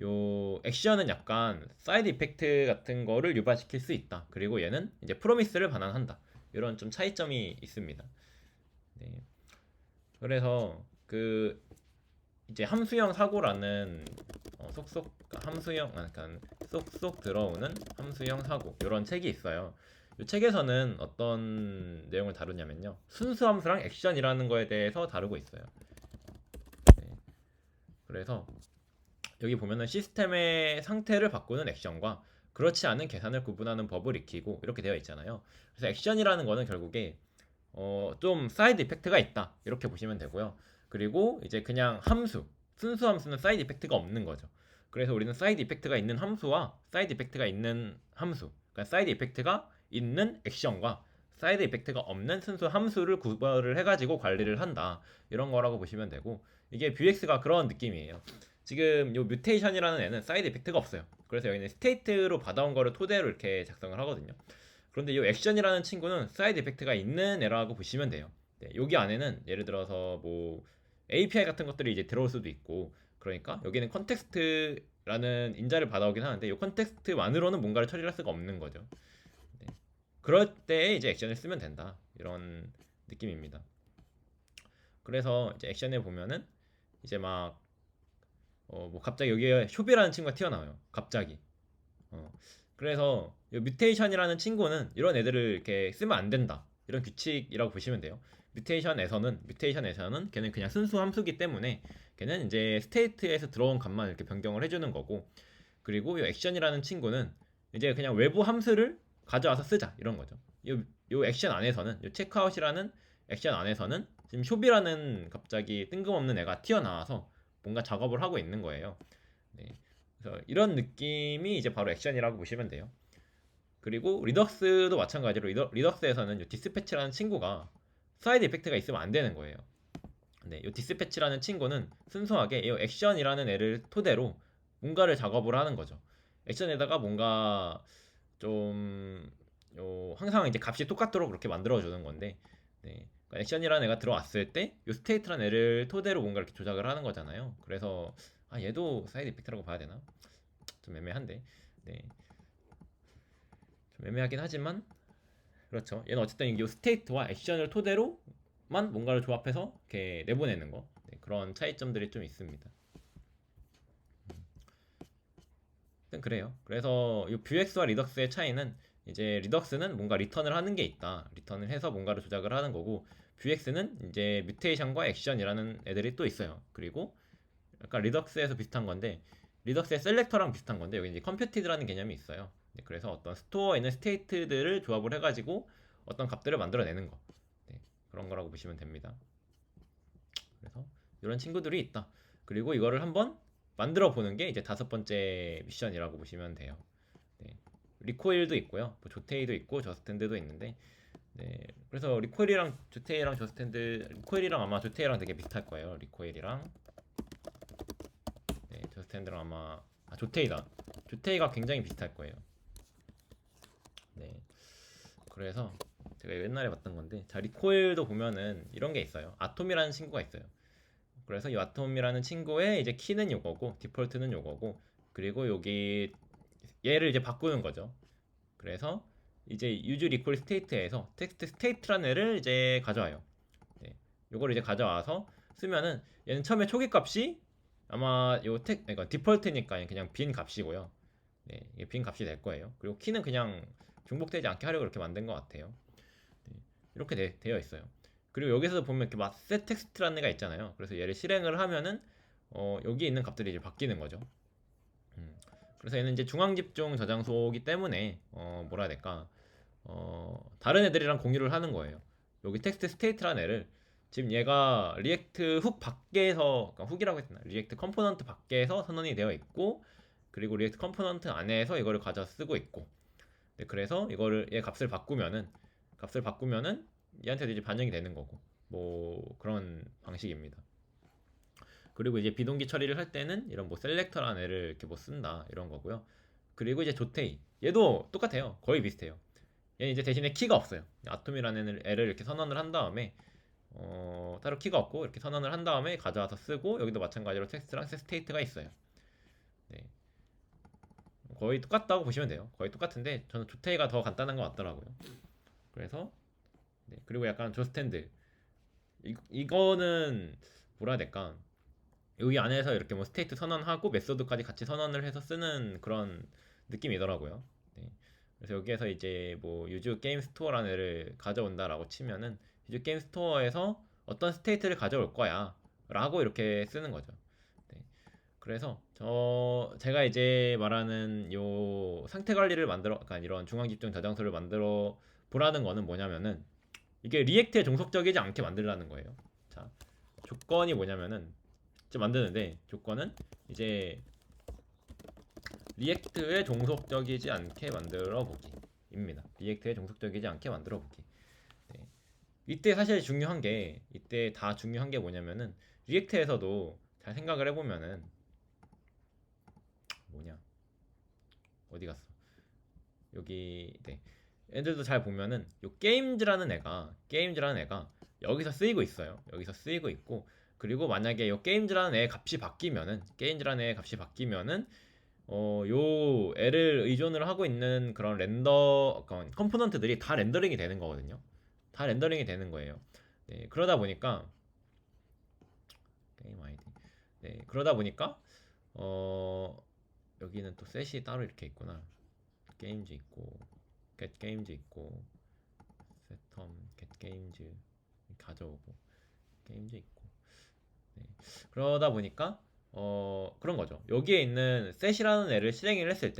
요 액션은 약간 사이드 이펙트 같은 거를 유발시킬 수 있다. 그리고 얘는 이제 프로미스를 반환한다. 이런 좀 차이점이 있습니다. 네, 그래서 이제 함수형 사고라는 약간 쏙쏙 들어오는 함수형 사고 이런 책이 있어요. 이 책에서는 어떤 내용을 다루냐면요, 순수 함수랑 액션이라는 거에 대해서 다루고 있어요. 네. 그래서 여기 보면은 시스템의 상태를 바꾸는 액션과 그렇지 않은 계산을 구분하는 법을 익히고 이렇게 되어 있잖아요. 그래서 액션이라는 거는 결국에 좀 사이드 이펙트가 있다 이렇게 보시면 되고요. 그리고 이제 그냥 순수 함수는 사이드 이펙트가 없는 거죠. 그래서 우리는 사이드 이펙트가 있는 함수와 사이드 이펙트가 있는 함수, 그러니까 사이드 이펙트가 있는 액션과 사이드 이펙트가 없는 순수 함수를 구별을 해가지고 관리를 한다, 이런 거라고 보시면 되고, 이게 Vux가 그런 느낌이에요. 지금 요 뮤테이션이라는 애는 사이드 이펙트가 없어요. 그래서 여기는 스테이트로 받아온 거를 토대로 이렇게 작성을 하거든요. 그런데 이 액션이라는 친구는 사이드 이펙트가 있는 애라고 보시면 돼요. 네, 여기 안에는 예를 들어서 뭐 API 같은 것들이 이제 들어올 수도 있고, 그러니까 여기는 컨텍스트라는 인자를 받아오긴 하는데 이 컨텍스트만으로는 뭔가를 처리할 수가 없는 거죠. 네. 그럴 때 이제 액션을 쓰면 된다, 이런 느낌입니다. 그래서 이제 액션에 보면은 이제 막 뭐 갑자기 여기에 쇼비라는 친구가 튀어나와요. 갑자기. 그래서 이 뮤테이션이라는 친구는 이런 애들을 이렇게 쓰면 안 된다, 이런 규칙이라고 보시면 돼요. 뮤테이션에서는 걔는 그냥 순수 함수기 때문에 걔는 이제 스테이트에서 들어온 값만 이렇게 변경을 해주는 거고, 그리고 이 액션이라는 친구는 이제 그냥 외부 함수를 가져와서 쓰자, 이런 거죠. 요 액션 안에서는, 요 체크아웃이라는 액션 안에서는 지금 쇼비라는 갑자기 뜬금없는 애가 튀어나와서 뭔가 작업을 하고 있는 거예요. 네. 그래서 이런 느낌이 이제 바로 액션이라고 보시면 돼요. 그리고 리덕스도 마찬가지로 리덕스에서는 이 디스패치라는 친구가 사이드 이펙트가 있으면 안 되는 거예요. 네, 이 디스패치라는 친구는 순수하게 이 액션이라는 애를 토대로 뭔가를 작업을 하는 거죠. 액션에다가 뭔가 좀 항상 이제 값이 똑같도록 그렇게 만들어주는 건데, 네, 그러니까 액션이라는 애가 들어왔을 때 이 스테이트라는 애를 토대로 뭔가 이렇게 조작을 하는 거잖아요. 그래서 얘도 사이드 이펙트라고 봐야 되나? 좀 애매한데, 네, 좀 애매하긴 하지만 그렇죠. 얘는 어쨌든 이 스테이트와 액션을 토대로만 뭔가를 조합해서 이렇게 내보내는 거, 네, 그런 차이점들이 좀 있습니다. 그래요. 그래서 이 Vux와 리덕스의 차이는, 이제 리덕스는 뭔가 리턴을 하는 게 있다, 리턴을 해서 뭔가를 조작을 하는 거고, Vux는 이제 뮤테이션과 액션이라는 애들이 또 있어요. 그리고 약간 리덕스에서 비슷한 건데, 리덕스의 셀렉터랑 비슷한 건데 여기 이제 컴퓨티드라는 개념이 있어요. 네, 그래서 어떤 스토어에 있는 스테이트들을 조합을 해가지고 어떤 값들을 만들어내는 거, 네, 그런 거라고 보시면 됩니다. 그래서 이런 친구들이 있다. 그리고 이거를 한번 만들어 보는 게 이제 5번째 미션이라고 보시면 돼요. 네, 리코일도 있고요, 뭐 조테이도 있고 저스탠드도 있는데, 네, 그래서 리코일이랑 아마 조테이랑 되게 비슷할 거예요. 리코일이랑, 네, 저스탠드랑 아마 조테이가 굉장히 비슷할 거예요. 네, 그래서 제가 옛날에 봤던 건데, 자, 리코일도 보면은 이런 게 있어요. 아톰이라는 친구가 있어요. 그래서 이 아톰이라는 친구의 이제 키는 요거고 디폴트는 요거고, 그리고 여기 얘를 이제 바꾸는 거죠. 그래서 이제 use recall state에서 텍스트 스테이트라는 애를 이제 가져와요. 네, 요걸 이제 가져와서 쓰면은 얘는 처음에 초기 값이 아마 그러니까 디폴트니까 그냥 빈 값이고요. 네, 이게 빈 값이 될 거예요. 그리고 키는 그냥 중복되지 않게 하려고 이렇게 만든 것 같아요. 네, 이렇게 되어 있어요. 그리고 여기서 보면 이렇게 맛셋 텍스트라는 애가 있잖아요. 그래서 얘를 실행을 하면은 여기 있는 값들이 이제 바뀌는 거죠. 그래서 얘는 이제 중앙 집중 저장소이기 때문에 뭐라 해야 될까, 다른 애들이랑 공유를 하는 거예요. 여기 텍스트 스테이트라는 애를 지금 얘가 리액트 훅 밖에서, 그러니까 훅이라고 했나? 리액트 컴포넌트 밖에서 선언이 되어 있고, 그리고 리액트 컴포넌트 안에서 이거를 가져 쓰고 있고. 네, 그래서 이거를 얘 값을 바꾸면은 얘한테도 이제 반영이 되는 거고, 뭐 그런 방식입니다. 그리고 이제 비동기 처리를 할 때는 이런 뭐 셀렉터라는 애를 이렇게 뭐 쓴다 이런 거고요. 그리고 이제 조테이 얘도 똑같아요. 거의 비슷해요. 얘는 이제 대신에 키가 없어요. 아톰이라는 애를 이렇게 선언을 한 다음에 따로 키가 없고 이렇게 선언을 한 다음에 가져와서 쓰고, 여기도 마찬가지로 텍스트랑 스테이트가 있어요. 네. 거의 똑같다고 보시면 돼요. 거의 똑같은데 저는 조테이가 더 간단한 것 같더라고요. 그래서 네. 그리고 약간 조스탠드 이거는 뭐라 해야 될까? 여기 안에서 이렇게 뭐 스테이트 선언하고 메소드까지 같이 선언을 해서 쓰는 그런 느낌이더라고요. 네. 그래서 여기에서 이제 뭐 유즈 게임 스토어라는 애를 가져온다라고 치면은 유즈 게임 스토어에서 어떤 스테이트를 가져올 거야 라고 이렇게 쓰는 거죠. 네. 그래서 제가 이제 말하는 요 상태 관리를 만들어, 그러니까 이런 중앙 집중 저장소를 만들어 보라는 거는 뭐냐면은 이게 리액트에 종속적이지 않게 만들라는 거예요. 자, 조건이 뭐냐면은 이제 만드는데 조건은 이제 리액트에 종속적이지 않게 만들어 보기입니다. 리액트에 종속적이지 않게 만들어 보기. 네. 이때 사실 중요한 게, 이때 다 중요한 게 뭐냐면은 리액트에서도 잘 생각을 해보면은 뭐냐, 어디 갔어? 여기 네. 애들도 잘 보면은 요 게임즈라는 애가 여기서 쓰이고 있어요. 여기서 쓰이고 있고, 그리고 만약에 요 게임즈라는 애 값이 바뀌면은 요 애를 의존을 하고 있는 그런 그런 컴포넌트들이 다 렌더링이 되는 거거든요. 다 렌더링이 되는 거예요. 네, 그러다 보니까 게임 아이디. 네, 그러다 보니까 어 여기는 또 셋이 따로 이렇게 있구나. 게임즈 있고 get 게임즈 있고 세텀 get 게임즈 가져오고 게임즈 있고. 네. 그러다 보니까 그런 거죠. 여기에 있는 셋이라는 애를 실행을 했을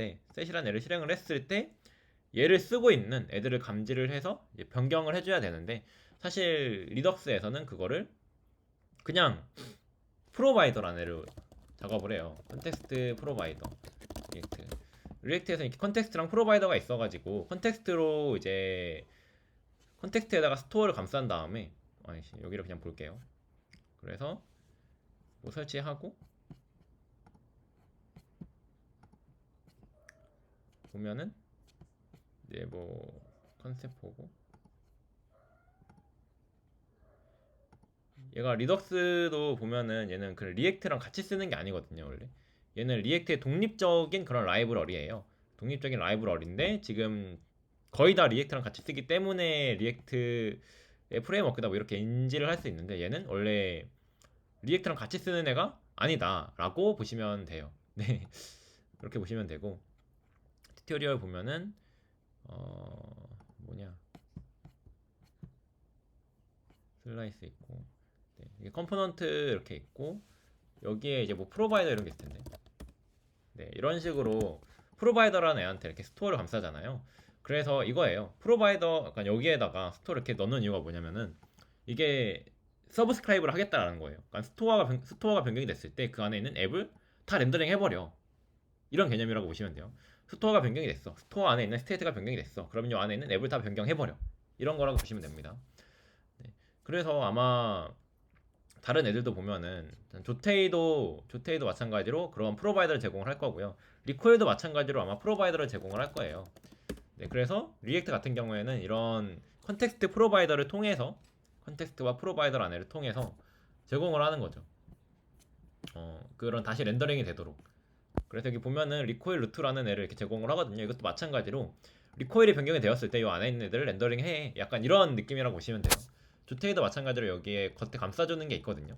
때 얘를 쓰고 있는 애들을 감지를 해서 이제 변경을 해줘야 되는데, 사실 리덕스에서는 그거를 그냥 프로바이더라는 애를 작업을 해요. 컨텍스트 프로바이더. 리액트에서 이렇게 컨텍스트랑 프로바이더가 있어가지고 컨텍스트에다가 스토어를 감싼 다음에, 아니지, 여기를 그냥 볼게요. 그래서 뭐 설치하고 보면은 이제 뭐 컨셉 보고, 얘가 리덕스도 보면은 얘는 그 리액트랑 같이 쓰는 게 아니거든요. 원래 얘는 리액트의 독립적인 그런 라이브러리예요. 독립적인 라이브러리인데 지금 거의 다 리액트랑 같이 쓰기 때문에 리액트의 프레임워크다 뭐 이렇게 인지를 할 수 있는데, 얘는 원래 리액트랑 같이 쓰는 애가 아니다라고 보시면 돼요. 네, 그렇게 보시면 되고, 튜토리얼 보면은 뭐냐, 슬라이스 있고, 네, 이게 컴포넌트 이렇게 있고, 여기에 이제 뭐 프로바이더 이런 게 있을 텐데, 네, 이런 식으로 프로바이더라는 애한테 이렇게 스토어를 감싸잖아요. 그래서 이거예요. 프로바이더, 그러니까 여기에다가 스토어를 이렇게 넣는 이유가 뭐냐면은 이게 서브스크라이브를 하겠다라는 거예요. 그러니까 스토어가 변경이 됐을 때 그 안에 있는 앱을 다 렌더링 해버려. 이런 개념이라고 보시면 돼요. 스토어가 변경이 됐어. 스토어 안에 있는 스테이트가 변경이 됐어. 그러면 이 안에 있는 앱을 다 변경해버려. 이런 거라고 보시면 됩니다. 네. 그래서 아마 다른 애들도 보면은 조테이도 마찬가지로 그런 프로바이더를 제공을 할 거고요. 리코일도 마찬가지로 아마 프로바이더를 제공을 할 거예요. 네, 그래서 리액트 같은 경우에는 이런 컨텍스트와 프로바이더라는 애를 통해서 제공을 하는 거죠. 그런 다시 렌더링이 되도록. 그래서 여기 보면은 리코일 루트라는 애를 이렇게 제공을 하거든요. 이것도 마찬가지로 리코일이 변경이 되었을 때 이 안에 있는 애들을 렌더링 해. 약간 이런 느낌이라고 보시면 돼요. 조테이도 마찬가지로 여기에 겉에 감싸주는 게 있거든요.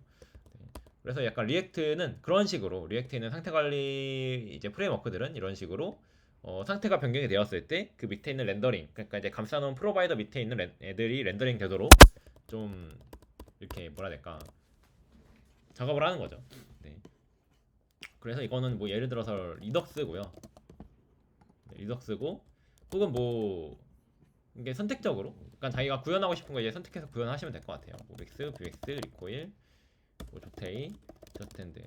네. 그래서 약간 리액트는 그런 식으로, 리액트에 있는 상태 관리 이제 프레임워크들은 이런 식으로 상태가 변경이 되었을 때 그 밑에 있는 렌더링, 그러니까 이제 감싸놓은 프로바이더 밑에 있는 애들이 렌더링 되도록 좀 이렇게 뭐라 해야 될까, 작업을 하는 거죠. 네. 그래서 이거는 뭐 예를 들어서 리덕스고요. 네, 리덕스고, 혹은 뭐 이게 선택적으로 약간 자기가 구현하고 싶은 거 이제 선택해서 구현하시면 될 것 같아요. 모빅스, 뷰엑스, 리코일, 뭐 조테이, 저스탠드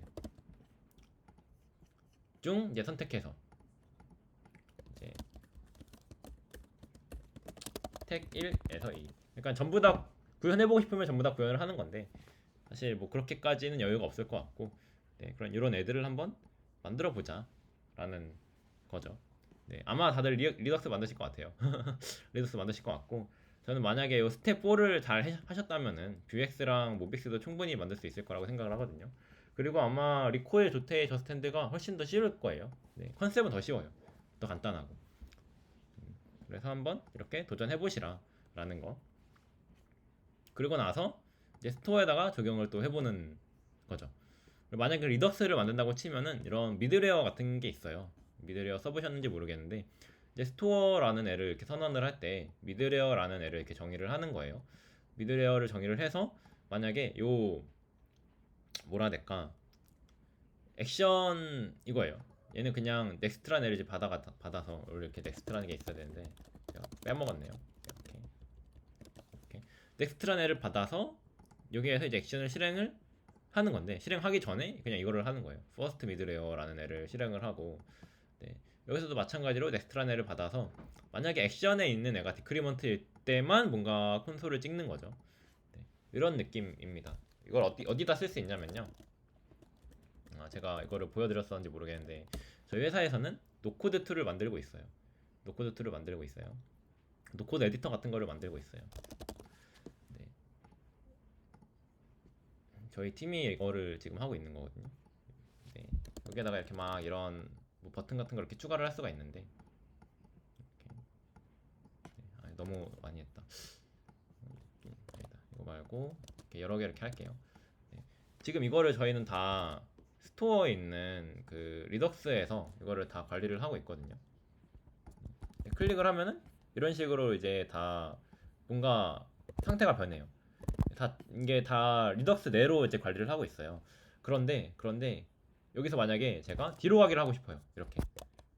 중 이제 선택해서 이제 택 1에서 2. 그러니까 전부 다 구현해보고 싶으면 전부 다 구현을 하는 건데 사실 뭐 그렇게까지는 여유가 없을 것 같고 네, 그런 이런 애들을 한번 만들어 보자라는 거죠. 네, 아마 다들 리덕스 만드실 것 같아요. 리덕스 만드실 것 같고 저는 만약에 이 스텝 4를 잘 하셨다면은 뷰엑스랑 모빅스도 충분히 만들 수 있을 거라고 생각을 하거든요. 그리고 아마 리코일, 조테이, 저스탠드가 훨씬 더 쉬울 거예요. 네, 컨셉은 더 쉬워요. 더 간단하고. 그래서 한번 이렇게 도전해 보시라 라는 거. 그리고 나서 이제 스토어에다가 적용을 또 해보는 거죠. 만약에 리덕스를 만든다고 치면은 이런 미드레어 같은 게 있어요. 미드레어 써보셨는지 모르겠는데 이제 스토어라는 애를 이렇게 선언을 할 때 미드레어라는 애를 이렇게 정의를 하는 거예요. 미드레어를 정의를 해서 만약에 요 뭐라 해야 될까 액션 이거예요. 얘는 그냥 넥스트라는 애를 이제 받아서 원래 이렇게 넥스트라는 게 있어야 되는데 제가 빼먹었네요. 이렇게 넥스트라는 애를 받아서 여기에서 이제 액션을 실행을 하는 건데 실행하기 전에 그냥 이거를 하는 거예요. 퍼스트 미드레어라는 애를 실행을 하고 네. 여기서도 마찬가지로 넥스트라는 애를 받아서 만약에 액션에 있는 애가 디크리먼트일 때만 뭔가 콘솔을 찍는 거죠. 네. 이런 느낌입니다. 이걸 어디다 쓸 수 있냐면요. 제가 이거를 보여드렸었는지 모르겠는데 저희 회사에서는 노코드 툴을 만들고 있어요. 노코드 툴을 만들고 있어요. 노코드 에디터 같은 거를 만들고 있어요. 네. 저희 팀이 이거를 지금 하고 있는 거거든요. 네. 여기에다가 이렇게 막 이런 뭐 버튼 같은 걸 이렇게 추가를 할 수가 있는데 이렇게. 네. 너무 많이 했다. 아니다. 이거 말고 이렇게 여러 개 이렇게 할게요. 네. 지금 이거를 저희는 다 스토어에 있는 그 리덕스에서 이거를 다 관리를 하고 있거든요. 네. 클릭을 하면은 이런 식으로 이제 다 뭔가 상태가 변해요. 이게 다 리덕스 내로 이제 관리를 하고 있어요. 그런데 여기서 만약에 제가 뒤로 가기를 하고 싶어요. 이렇게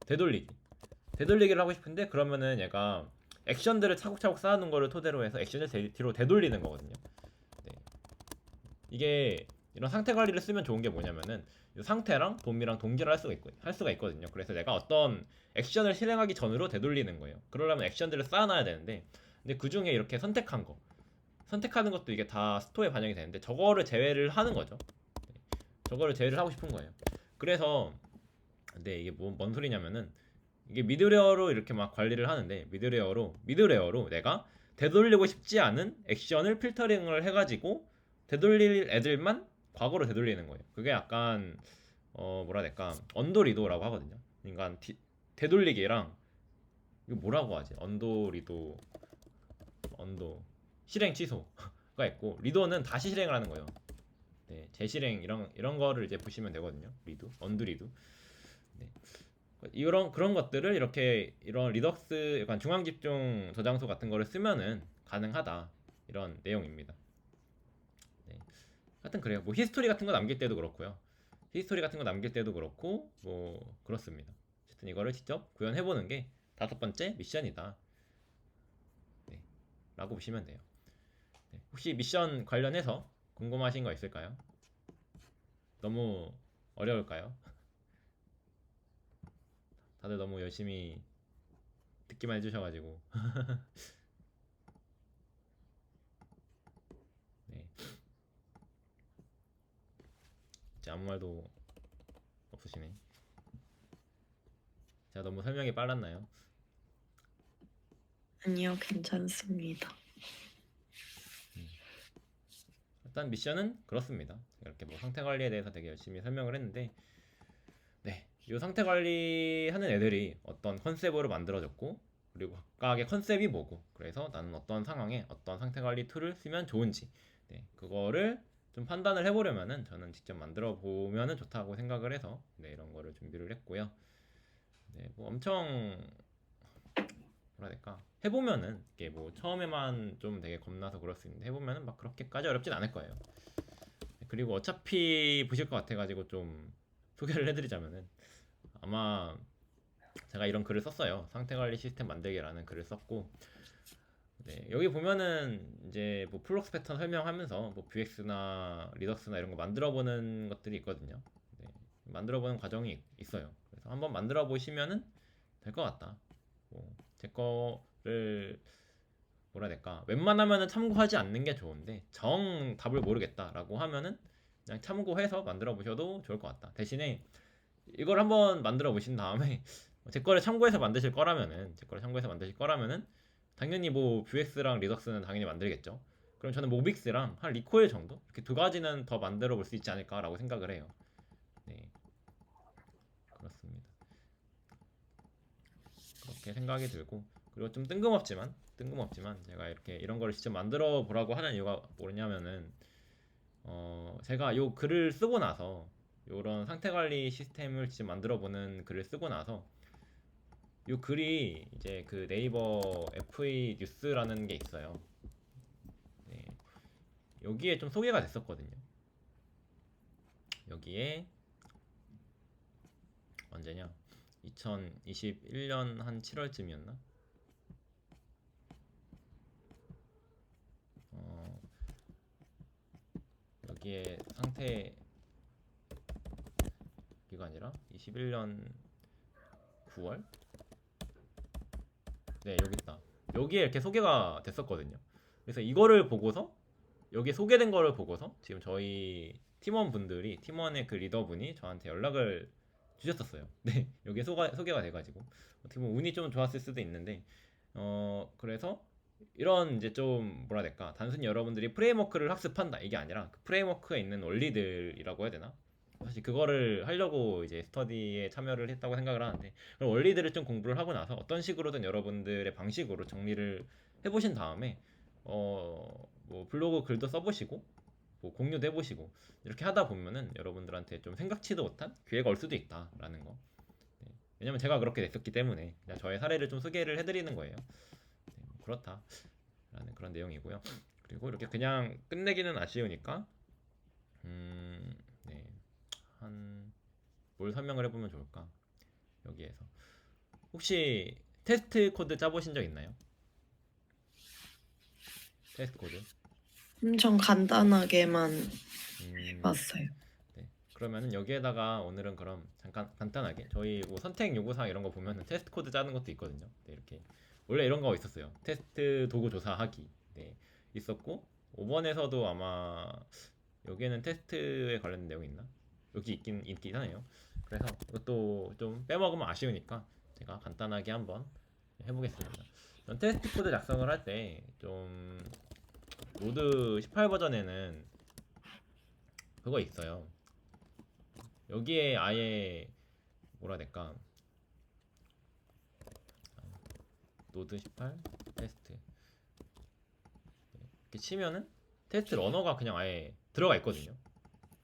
되돌리기를 하고 싶은데 그러면은 얘가 액션들을 차곡차곡 쌓아놓은 거를 토대로 해서 액션을 뒤로 되돌리는 거거든요. 네. 이게 이런 상태 관리를 쓰면 좋은 게 뭐냐면은 상태랑 돔이랑 동기를 할 수가 있거든요. 그래서 내가 어떤 액션을 실행하기 전으로 되돌리는 거예요. 그러려면 액션들을 쌓아놔야 되는데 근데 그 중에 이렇게 선택하는 것도 이게 다 스토어에 반영이 되는데 저거를 제외를 하는 거죠. 네. 저거를 제외를 하고 싶은 거예요. 그래서 근데 이게 뭔 소리냐면은 이게 미드레어로 이렇게 막 관리를 하는데 미드레어로 내가 되돌리고 싶지 않은 액션을 필터링을 해가지고 되돌릴 애들만 과거로 되돌리는 거예요. 그게 약간 뭐라 해야 될까 언도리도라고 하거든요. 그러니까 되돌리기랑 이거 뭐라고 하지? 언도 실행 취소가 있고 리도는 다시 실행을 하는 거예요. 네, 재실행 이런 거를 이제 보시면 되거든요. 언두 리도. 네. 이런 그런 것들을 이렇게 이런 리덕스 약간 중앙 집중 저장소 같은 거를 쓰면은 가능하다 이런 내용입니다. 네. 하여튼 그래요. 뭐 히스토리 같은 거 남길 때도 그렇고요. 히스토리 같은 거 남길 때도 그렇고 뭐 그렇습니다. 어쨌든 이거를 직접 구현해 보는 게 5번째 미션이다. 네. 라고 보시면 돼요. 네. 혹시 미션 관련해서 궁금하신 거 있을까요? 너무 어려울까요? 다들 너무 열심히 듣기만 해주셔가지고 네. 이제 아무 말도 없으시네. 제가 너무 설명이 빨랐나요? 아니요, 괜찮습니다. 일단 미션은 그렇습니다. 이렇게 뭐 상태 관리에 대해서 되게 열심히 설명을 했는데 네, 이 상태 관리하는 애들이 어떤 컨셉으로 만들어졌고 그리고 각각의 컨셉이 뭐고 그래서 나는 어떤 상황에 어떤 상태 관리 툴을 쓰면 좋은지 네, 그거를 좀 판단을 해보려면은 저는 직접 만들어 보면은 좋다고 생각을 해서 네, 이런 거를 준비를 했고요. 네, 뭐 엄청 뭐라 해야 될까 해보면은 이게 뭐 처음에만 좀 되게 겁나서 그럴 수 있는데 해보면은 막 그렇게까지 어렵진 않을 거예요. 그리고 어차피 보실 것 같아가지고 좀 소개를 해드리자면은 아마 제가 이런 글을 썼어요. 상태관리 시스템 만들기라는 글을 썼고 네, 여기 보면은 이제 뭐 플럭스 패턴 설명하면서 뭐 Vuex나 리덕스나 이런 거 만들어 보는 것들이 있거든요. 네, 만들어 보는 과정이 있어요. 그래서 한번 만들어 보시면은 될 것 같다. 제 거를 뭐라 해야 될까? 웬만하면은 참고하지 않는 게 좋은데 정 답을 모르겠다라고 하면은 그냥 참고해서 만들어 보셔도 좋을 것 같다. 대신에 이걸 한번 만들어 보신 다음에 제 거를 참고해서 만드실 거라면은 당연히 뭐 Vuex랑 리덕스는 당연히 만들겠죠. 그럼 저는 모빅스랑 한 리코일 정도 이렇게 두 가지는 더 만들어 볼 수 있지 않을까라고 생각을 해요. 네, 그렇습니다. 그렇게 생각이 들고 그리고 좀 뜬금없지만 제가 이렇게 이런 거를 직접 만들어 보라고 하는 이유가 뭐냐면은 제가 요 글을 쓰고 나서 요런 상태 관리 시스템을 직접 만들어 보는 글을 쓰고 나서 요 글이 이제 그 네이버 FA 뉴스라는 게 있어요. 네, 여기에 좀 소개가 됐었거든요. 여기에 언제냐? 2021년 한 7월쯤이었나? 어, 여기에 상태 기가 아니라 21년 9월? 네, 여기 있다. 여기에 이렇게 소개가 됐었거든요. 그래서 이거를 보고서 여기에 소개된 거를 보고서 지금 저희 팀원의 그 리더분이 저한테 연락을 주셨었어요. 네, 여기에 소개가 돼가지고 어떻게 보면 운이 좀 좋았을 수도 있는데 그래서 이런 이제 좀 뭐라 해야 될까 단순히 여러분들이 프레임워크를 학습한다 이게 아니라 그 프레임워크에 있는 원리들이라고 해야 되나? 사실 그거를 하려고 이제 스터디에 참여를 했다고 생각을 하는데 그럼 원리들을 좀 공부를 하고 나서 어떤 식으로든 여러분들의 방식으로 정리를 해보신 다음에 뭐 블로그 글도 써보시고 뭐 공유도 해보시고 이렇게 하다 보면은 여러분들한테 좀 생각지도 못한 기회가 올 수도 있다라는 거. 네. 왜냐면 제가 그렇게 됐었기 때문에 그냥 저의 사례를 좀 소개를 해드리는 거예요. 네, 뭐 그렇다라는 그런 내용이고요. 그리고 이렇게 그냥 끝내기는 아쉬우니까 네. 한 뭘 설명을 해보면 좋을까? 여기에서 혹시 테스트 코드 짜보신 적 있나요? 테스트 코드. 엄청 간단하게만 음, 해봤어요. 네. 그러면은 여기에다가 오늘은 그럼 잠깐 간단하게 저희 뭐 선택 요구사항 이런 거 보면은 테스트 코드 짜는 것도 있거든요. 네, 이렇게 원래 이런 거 있었어요. 테스트 도구 조사하기. 네, 있었고 5번에서도 아마 여기에는 테스트에 관련된 내용이 있나? 여기 있긴 하네요. 그래서 이것도 좀 빼먹으면 아쉬우니까 제가 간단하게 한번 해보겠습니다. 전 테스트 코드 작성을 할 때 좀 노드 18 버전에는 그거 있어요. 여기에 아예 뭐라 해야 될까? 노드 18 테스트 이렇게 치면은 테스트 러너가 그냥 아예 들어가 있거든요.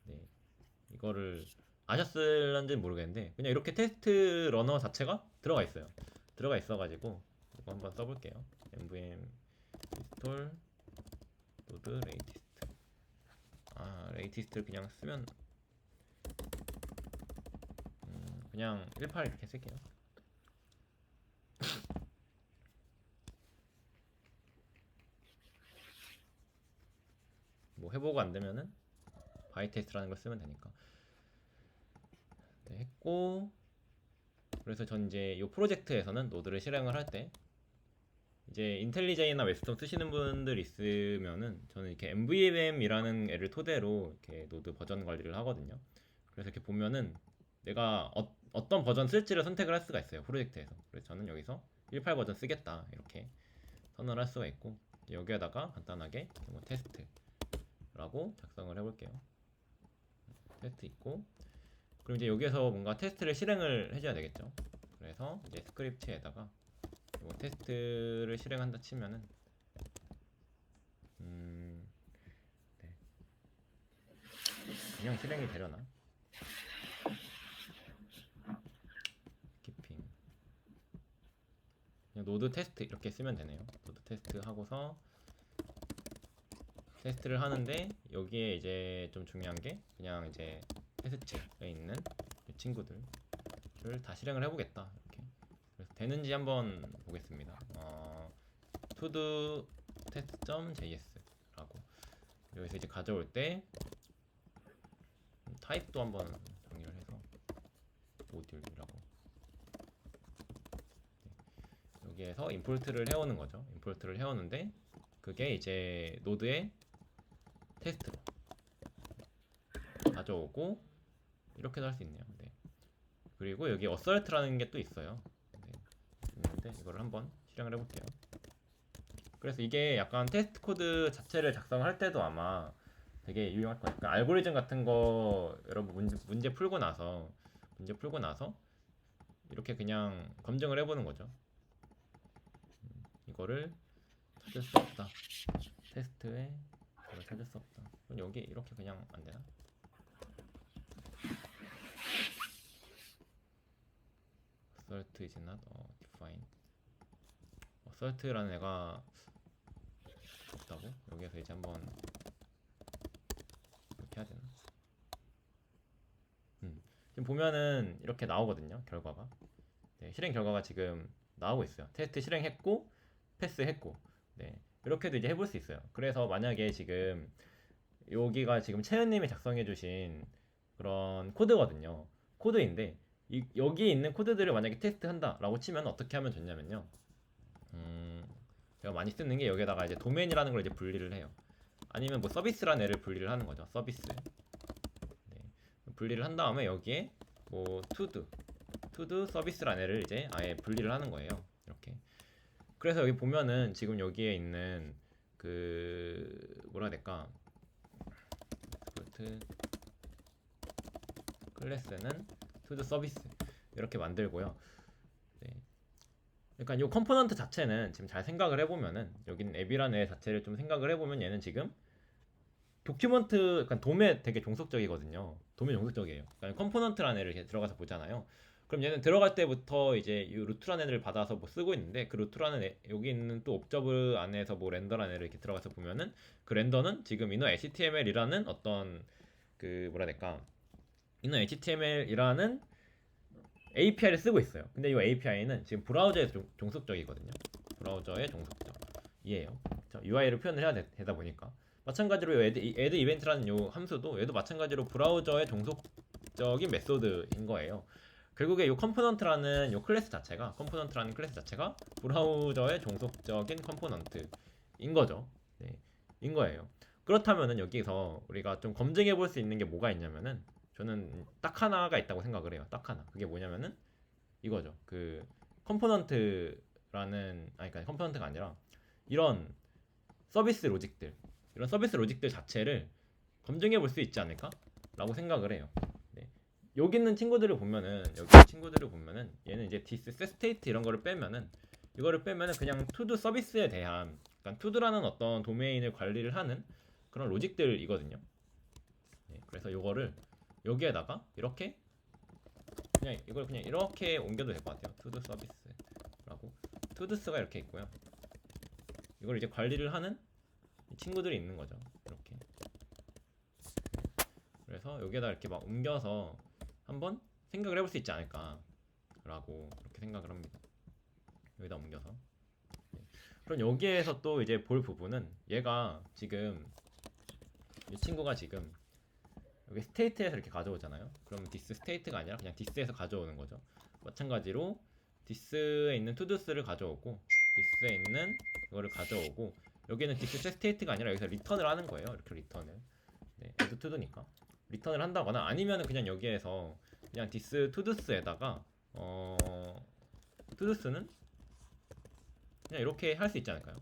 네, 이거를 아셨을런지는 모르겠는데 그냥 이렇게 테스트 러너 자체가 들어가 있어요. 들어가 있어가지고 이거 한번 써볼게요. nvm install node latest. latest를 그냥 쓰면 그냥 18 이렇게 쓸게요. 뭐 해보고 안 되면은 바이테스트라는 걸 쓰면 되니까. 네, 했고 그래서 전 이제 이 프로젝트에서는 노드를 실행을 할 때 이제 인텔리제이나 웹스톰 쓰시는 분들 있으면은 저는 이렇게 MVVM이라는 애를 토대로 이렇게 노드 버전 관리를 하거든요. 그래서 이렇게 보면은 내가 어떤 버전 쓸지를 선택을 할 수가 있어요 프로젝트에서. 그래서 저는 여기서 18 버전 쓰겠다 이렇게 선언을 할 수가 있고 여기에다가 간단하게 뭐 테스트라고 작성을 해볼게요. 테스트 있고 그럼 이제 여기에서 뭔가 테스트를 실행을 해줘야 되겠죠. 그래서 이제 스크립트에다가 뭐 테스트를 실행한다 치면은 네. 그냥 실행이 되려나? 키핑 그냥 노드 테스트 이렇게 쓰면 되네요. 노드 테스트 하고서 테스트를 하는데 여기에 이제 좀 중요한 게 그냥 이제 테스트에 있는 이 친구들을 다 실행을 해보겠다 이렇게. 그래서 되는지 한번 보겠습니다. to-do test.js라고 여기서 이제 가져올 때 타입도 한번 정리를 해서 모듈이라고 여기에서 임포트를 해오는 거죠. 임포트를 해오는데 그게 이제 노드의 테스트로 가져오고 이렇게도 할 수 있네요. 네. 그리고 여기 assert라는 게 또 있어요. 네. 있는데 이거를 한번 실행을 해볼게요. 그래서 이게 약간 테스트 코드 자체를 작성할 때도 아마 되게 유용할 거예요. 그러니까 알고리즘 같은 거 여러분 문제 풀고 나서 이렇게 그냥 검증을 해보는 거죠. 이거를 찾을 수 없다. 테스트에 이걸 찾을 수 없다. 그럼 여기 이렇게 그냥 안 되나? assert is not defined. assert라는 애가 없다고? 여기에서 이제 한번 이렇게 해야 되나? 지금 보면은 이렇게 나오거든요. 결과가. 네, 실행 결과가 지금 나오고 있어요. 테스트 실행했고 패스했고. 네, 이렇게도 이제 해볼 수 있어요. 그래서 만약에 지금 여기가 지금 채은님이 작성해주신 그런 코드거든요. 코드인데 여기에 있는 코드들을 만약에 테스트한다라고 치면 어떻게 하면 좋냐면요. 제가 많이 쓰는 게 여기다가 이제 도메인이라는 걸 이제 분리를 해요. 아니면 뭐 서비스라는 애를 분리를 하는 거죠. 서비스. 네. 분리를 한 다음에 여기에 뭐 to-do 서비스라는 애를 이제 아예 분리를 하는 거예요. 이렇게. 그래서 여기 보면은 지금 여기에 있는 그 뭐라 해야 될까? 클래스는 to-do 서비스 이렇게 만들고요. 네. 그러니까 이 컴포넌트 자체는 지금 잘 생각을 해보면은 여기는 앱이라는 애 자체를 좀 생각을 해보면 얘는 지금 도큐먼트, 그러니까 돔에 되게 종속적이거든요. 돔에 종속적이에요. 그러니까 컴포넌트라는 애를 이렇게 들어가서 보잖아요. 그럼 얘는 들어갈 때부터 이제 이 루트라는 애를 받아서 뭐 쓰고 있는데 그 루트라는 애, 여기 있는 또 옵저브 안에서 뭐 렌더라는 애를 이렇게 들어가서 보면은 그 렌더는 지금 inner HTML이라는 어떤 그 뭐라 해야 될까? inner HTML이라는 API를 쓰고 있어요. 근데 이 API는 지금 브라우저에서 종속적이거든요. 브라우저의 종속적이에요. UI를 표현을 해야 되다 보니까 마찬가지로 add 이벤트라는 요 함수도 얘도 마찬가지로 브라우저의 종속적인 메소드인 거예요. 결국에 이 컴포넌트라는 요 클래스 자체가 브라우저의 종속적인 컴포넌트인 거죠. 네, 인 거예요. 그렇다면은 여기서 우리가 좀 검증해 볼 수 있는 게 뭐가 있냐면은 저는 딱 하나가 있다고 생각을 해요. 딱 하나. 그게 뭐냐면은 이거죠. 그 그러니까 컴포넌트가 아니라 이런 서비스 로직들 자체를 검증해 볼 수 있지 않을까라고 생각을 해요. 네. 여기 있는 친구들을 보면은 얘는 이제 this, set state 이런 거를 빼면은 그냥 to-do 서비스에 대한 그러니까 to-do라는 어떤 도메인을 관리를 하는 그런 로직들이거든요. 네. 그래서 이거를 여기에다가 이렇게 이걸 그냥 이렇게 옮겨도 될 것 같아요. to-do 서비스라고 to-do스가 이렇게 있고요. 이걸 이제 관리를 하는 친구들이 있는 거죠. 이렇게. 그래서 여기에다 이렇게 막 옮겨서 한번 생각을 해볼 수 있지 않을까라고 그렇게 생각을 합니다. 여기다 옮겨서. 그럼 여기에서 또 이제 볼 부분은 얘가 지금 이 친구가 지금 여기 스테이트에서 이렇게 가져오잖아요. 그럼 this 스테이트가 아니라 그냥 this에서 가져오는 거죠. 마찬가지로 this에 있는 to도스를 가져오고 this에 있는 이거를 가져오고 여기는 this 스테이트가 아니라 여기서 리턴을 하는 거예요. 이렇게 리턴을. 네, add to도니까 리턴을 한다거나 아니면은 그냥 여기에서 그냥 this to도스에다가 to도스는 그냥 이렇게 할 수 있지 않을까요?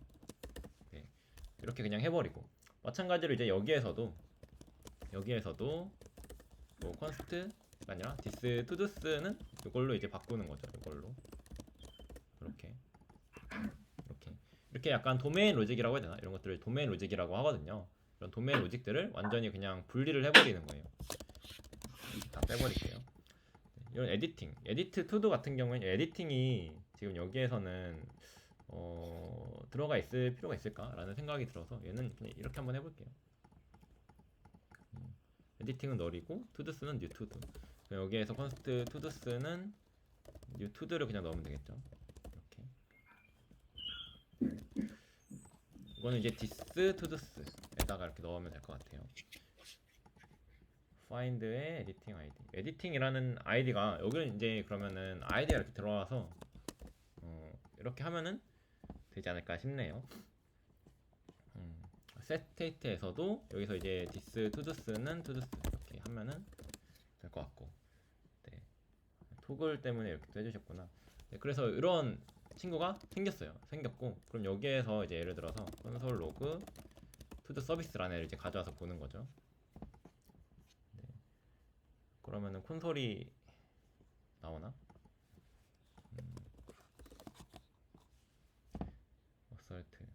네, 이렇게 그냥 해버리고 마찬가지로 이제 여기에서도 뭐 const가 아니라 this to도스는 이걸로 이제 바꾸는 거죠. 이걸로 이렇게 약간 도메인 로직이라고 해야 되나? 이런 것들을 도메인 로직이라고 하거든요. 이런 도메인 로직들을 완전히 그냥 분리를 해버리는 거예요. 다 빼버릴게요. 이런 에디트 투도 같은 경우에는 에디팅이 지금 여기에서는 들어가 있을 필요가 있을까라는 생각이 들어서 얘는 그냥 이렇게 한번 해볼게요. 에디팅은 널이고 투두스는 new 투두. 여기에서 const 투두스는 new 투두를 그냥 넣으면 되겠죠. 이렇게. 이거는 이제 디스 투두스에다가 이렇게 넣으면 될 것 같아요. find의 에디팅 아이디. 에디팅이라는 아이디가 여기는 이제 그러면은 아이디가 이렇게 들어와서 이렇게 하면은 되지 않을까 싶네요. set state에서도 여기서 이제 this to도스는 to도스 이렇게 하면은 될 것 같고, 네. 토글 때문에 이렇게 또 해주셨구나. 네, 그래서 이런 친구가 생겼고, 그럼 여기에서 이제 예를 들어서 console log to 서비스란을 이제 가져와서 보는 거죠. 네. 그러면은 콘솔이 나오나? 어설트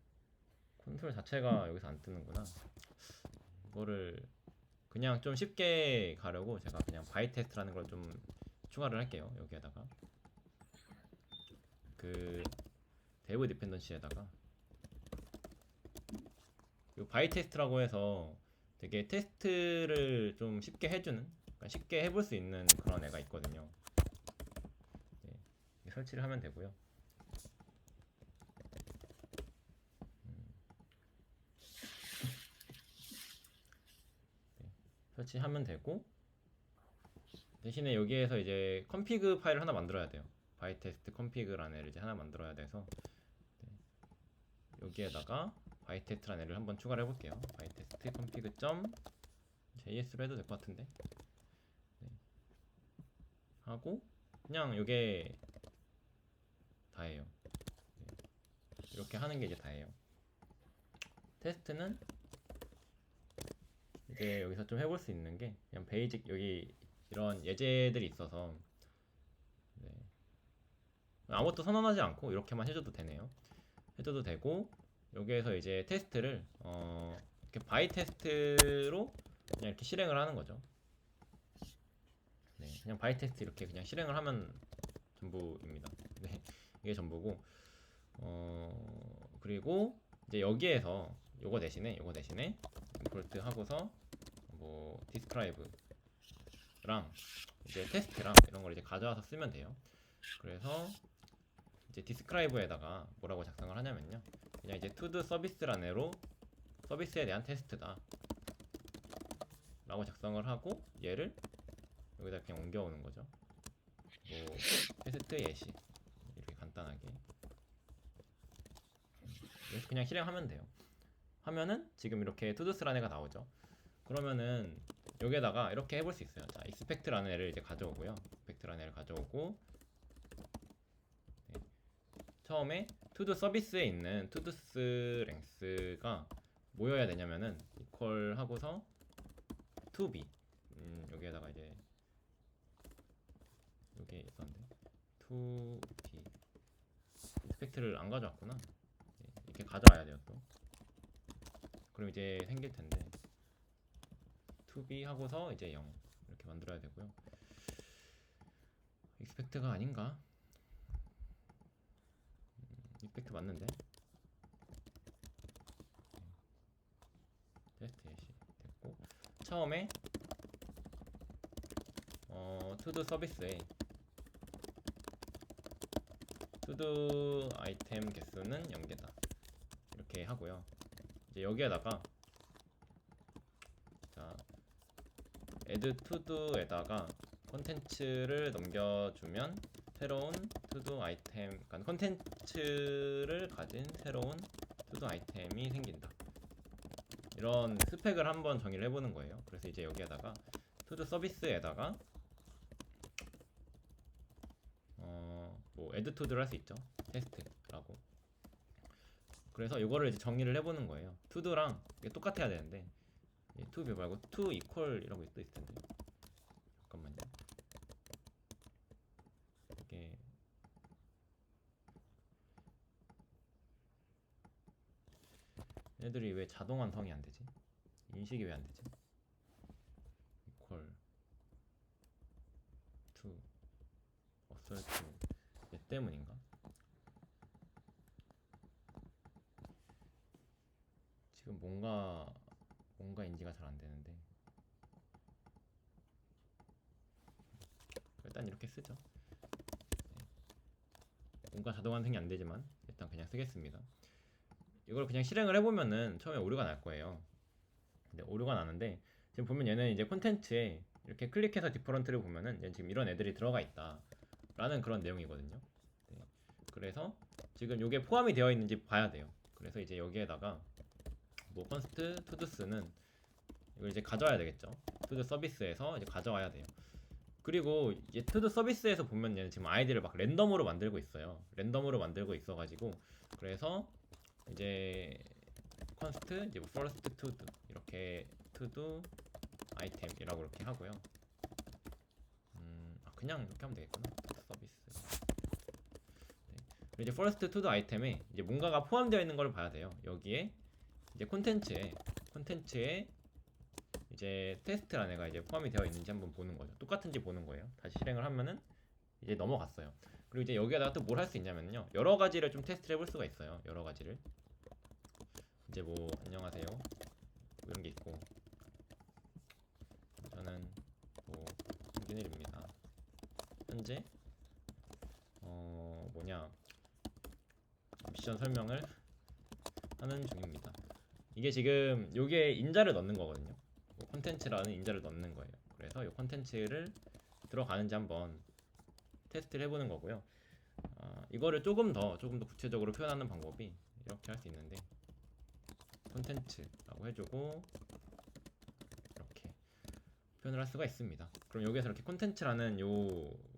콘솔 자체가 여기서 안 뜨는구나. 이거를 그냥 좀 쉽게 가려고 제가 그냥 바이 테스트라는 걸 좀 추가를 할게요. 여기에다가 그 데브 디펜던시에다가 이 바이 테스트라고 해서 되게 테스트를 좀 쉽게 해주는, 그러니까 쉽게 해볼 수 있는 그런 애가 있거든요. 네, 설치를 하면 되고요. 네, 설치하면 되고, 대신에 여기에서 이제 컨피그 파일을 하나 만들어야 돼요. 바이 테스트 컨피그라는 애를 이제 하나 만들어야 돼서, 네, 여기에다가 바이 테스트라는 애를 한번 추가를 해볼게요. 바이 테스트 컨피그 점 JS로 해도 될 것 같은데, 네. 하고 그냥 이게 다예요. 네. 이렇게 하는 게 이제 다예요. 테스트는 이제 여기서 좀 해볼 수 있는 게 그냥 베이직 여기 이런 예제들이 있어서, 네. 아무것도 선언하지 않고 이렇게만 해줘도 되네요. 해줘도 되고, 여기에서 이제 테스트를 이렇게 바이 테스트로 그냥 이렇게 실행을 하는 거죠. 네, 그냥 바이 테스트 이렇게 그냥 실행을 하면 전부입니다. 네, 이게 전부고, 그리고 이제 여기에서 요거 대신에 임포트 하고서 뭐 describe랑 이제 테스트랑 이런 걸 이제 가져와서 쓰면 돼요. 그래서 이제 describe에다가 뭐라고 작성을 하냐면요, 그냥 이제 to do 서비스란 애로 서비스에 대한 테스트다 라고 작성을 하고, 얘를 여기다 그냥 옮겨오는 거죠. 뭐 테스트 예시 이렇게 간단하게 그냥 실행하면 돼요. 하면은 지금 이렇게 투두스라는 애가 나오죠. 그러면은 여기에다가 이렇게 해볼 수 있어요. 자, expect라는 애를 이제 가져오고요. expect라는 애를 가져오고, 네. 처음에 투두 서비스에 있는 투두스 랭스가 뭐여야 되냐면은 equal 하고서 to be, 여기에다가 이제 여기 있었는데 to be expect를 안 가져왔구나. 네, 이렇게 가져와야 돼요 또. 그럼 이제 생길 텐데 to be 하고서 이제 0 이렇게 만들어야 되고요. expect가 아닌가? expect 맞는데? 테스트 예시 됐고, 처음에 to do 서비스에 to do 아이템 개수는 0개다 이렇게 하고요. 이제 여기에다가 자 add to do에다가 컨텐츠를 넘겨주면 새로운 to do 아이템, 그러니까 컨텐츠를 가진 새로운 to do 아이템이 생긴다. 이런 스펙을 한번 정의를 해보는 거예요. 그래서 이제 여기에다가 to do 서비스에다가 뭐 add to do를 할 수 있죠. 테스트라고. 그래서 이거를 이제 정의를 해보는 거예요. to do랑 이게 똑같아야 되는데, to be 말고 to equal 이라고 또 있을 텐데, 잠깐만요. 이게 얘들이 왜 자동 완성이 안 되지? 인식이 왜 안 되지? equal to assert 얘 때문인가? 지금 뭔가 인지가 잘 안 되는데, 일단 이렇게 쓰죠. 네. 뭔가 자동 완성이 안 되지만 일단 그냥 쓰겠습니다. 이걸 그냥 실행을 해보면은 처음에 오류가 날 거예요. 근데 오류가 나는데 지금 보면 얘는 이제 콘텐츠에 이렇게 클릭해서 디퍼런트를 보면은 얘는 지금 이런 애들이 들어가 있다 라는 그런 내용이거든요. 네. 그래서 지금 이게 포함이 되어 있는지 봐야 돼요. 그래서 이제 여기에다가 뭐 컨스트 투두스는 이걸 이제 가져와야 되겠죠. 투두 서비스에서 이제 가져와야 돼요. 그리고 이제 투두 서비스에서 보면 얘는 지금 아이디를 막 랜덤으로 만들고 있어요. 랜덤으로 만들고 있어가지고 그래서 이제 컨스트 이제 뭐 first to do 이렇게 to do 아이템이라고 이렇게 하고요. 그냥 이렇게 하면 되겠구나. 서비스. 네. 그리고 이제 first to do 아이템에 이제 뭔가가 포함되어 있는 걸 봐야 돼요. 여기에 이제 콘텐츠에 이제 테스트란 애가 이제 포함이 되어 있는지 한번 보는 거죠. 똑같은지 보는 거예요. 다시 실행을 하면은 이제 넘어갔어요. 그리고 이제 여기에다가 또 뭘 할 수 있냐면요. 여러 가지를 좀 테스트를 해볼 수가 있어요. 여러 가지를. 이제 뭐 안녕하세요. 뭐 이런 게 있고. 저는 뭐 김준일입니다. 현재 뭐냐 미션 설명을 하는 중입니다. 이게 지금 요게 인자를 넣는 거거든요. 콘텐츠라는 인자를 넣는 거예요. 그래서 이 콘텐츠를 들어가는지 한번 테스트를 해보는 거고요. 이거를 조금 더 구체적으로 표현하는 방법이 이렇게 할 수 있는데 콘텐츠라고 해주고 이렇게 표현을 할 수가 있습니다. 그럼 여기에서 이렇게 콘텐츠라는 요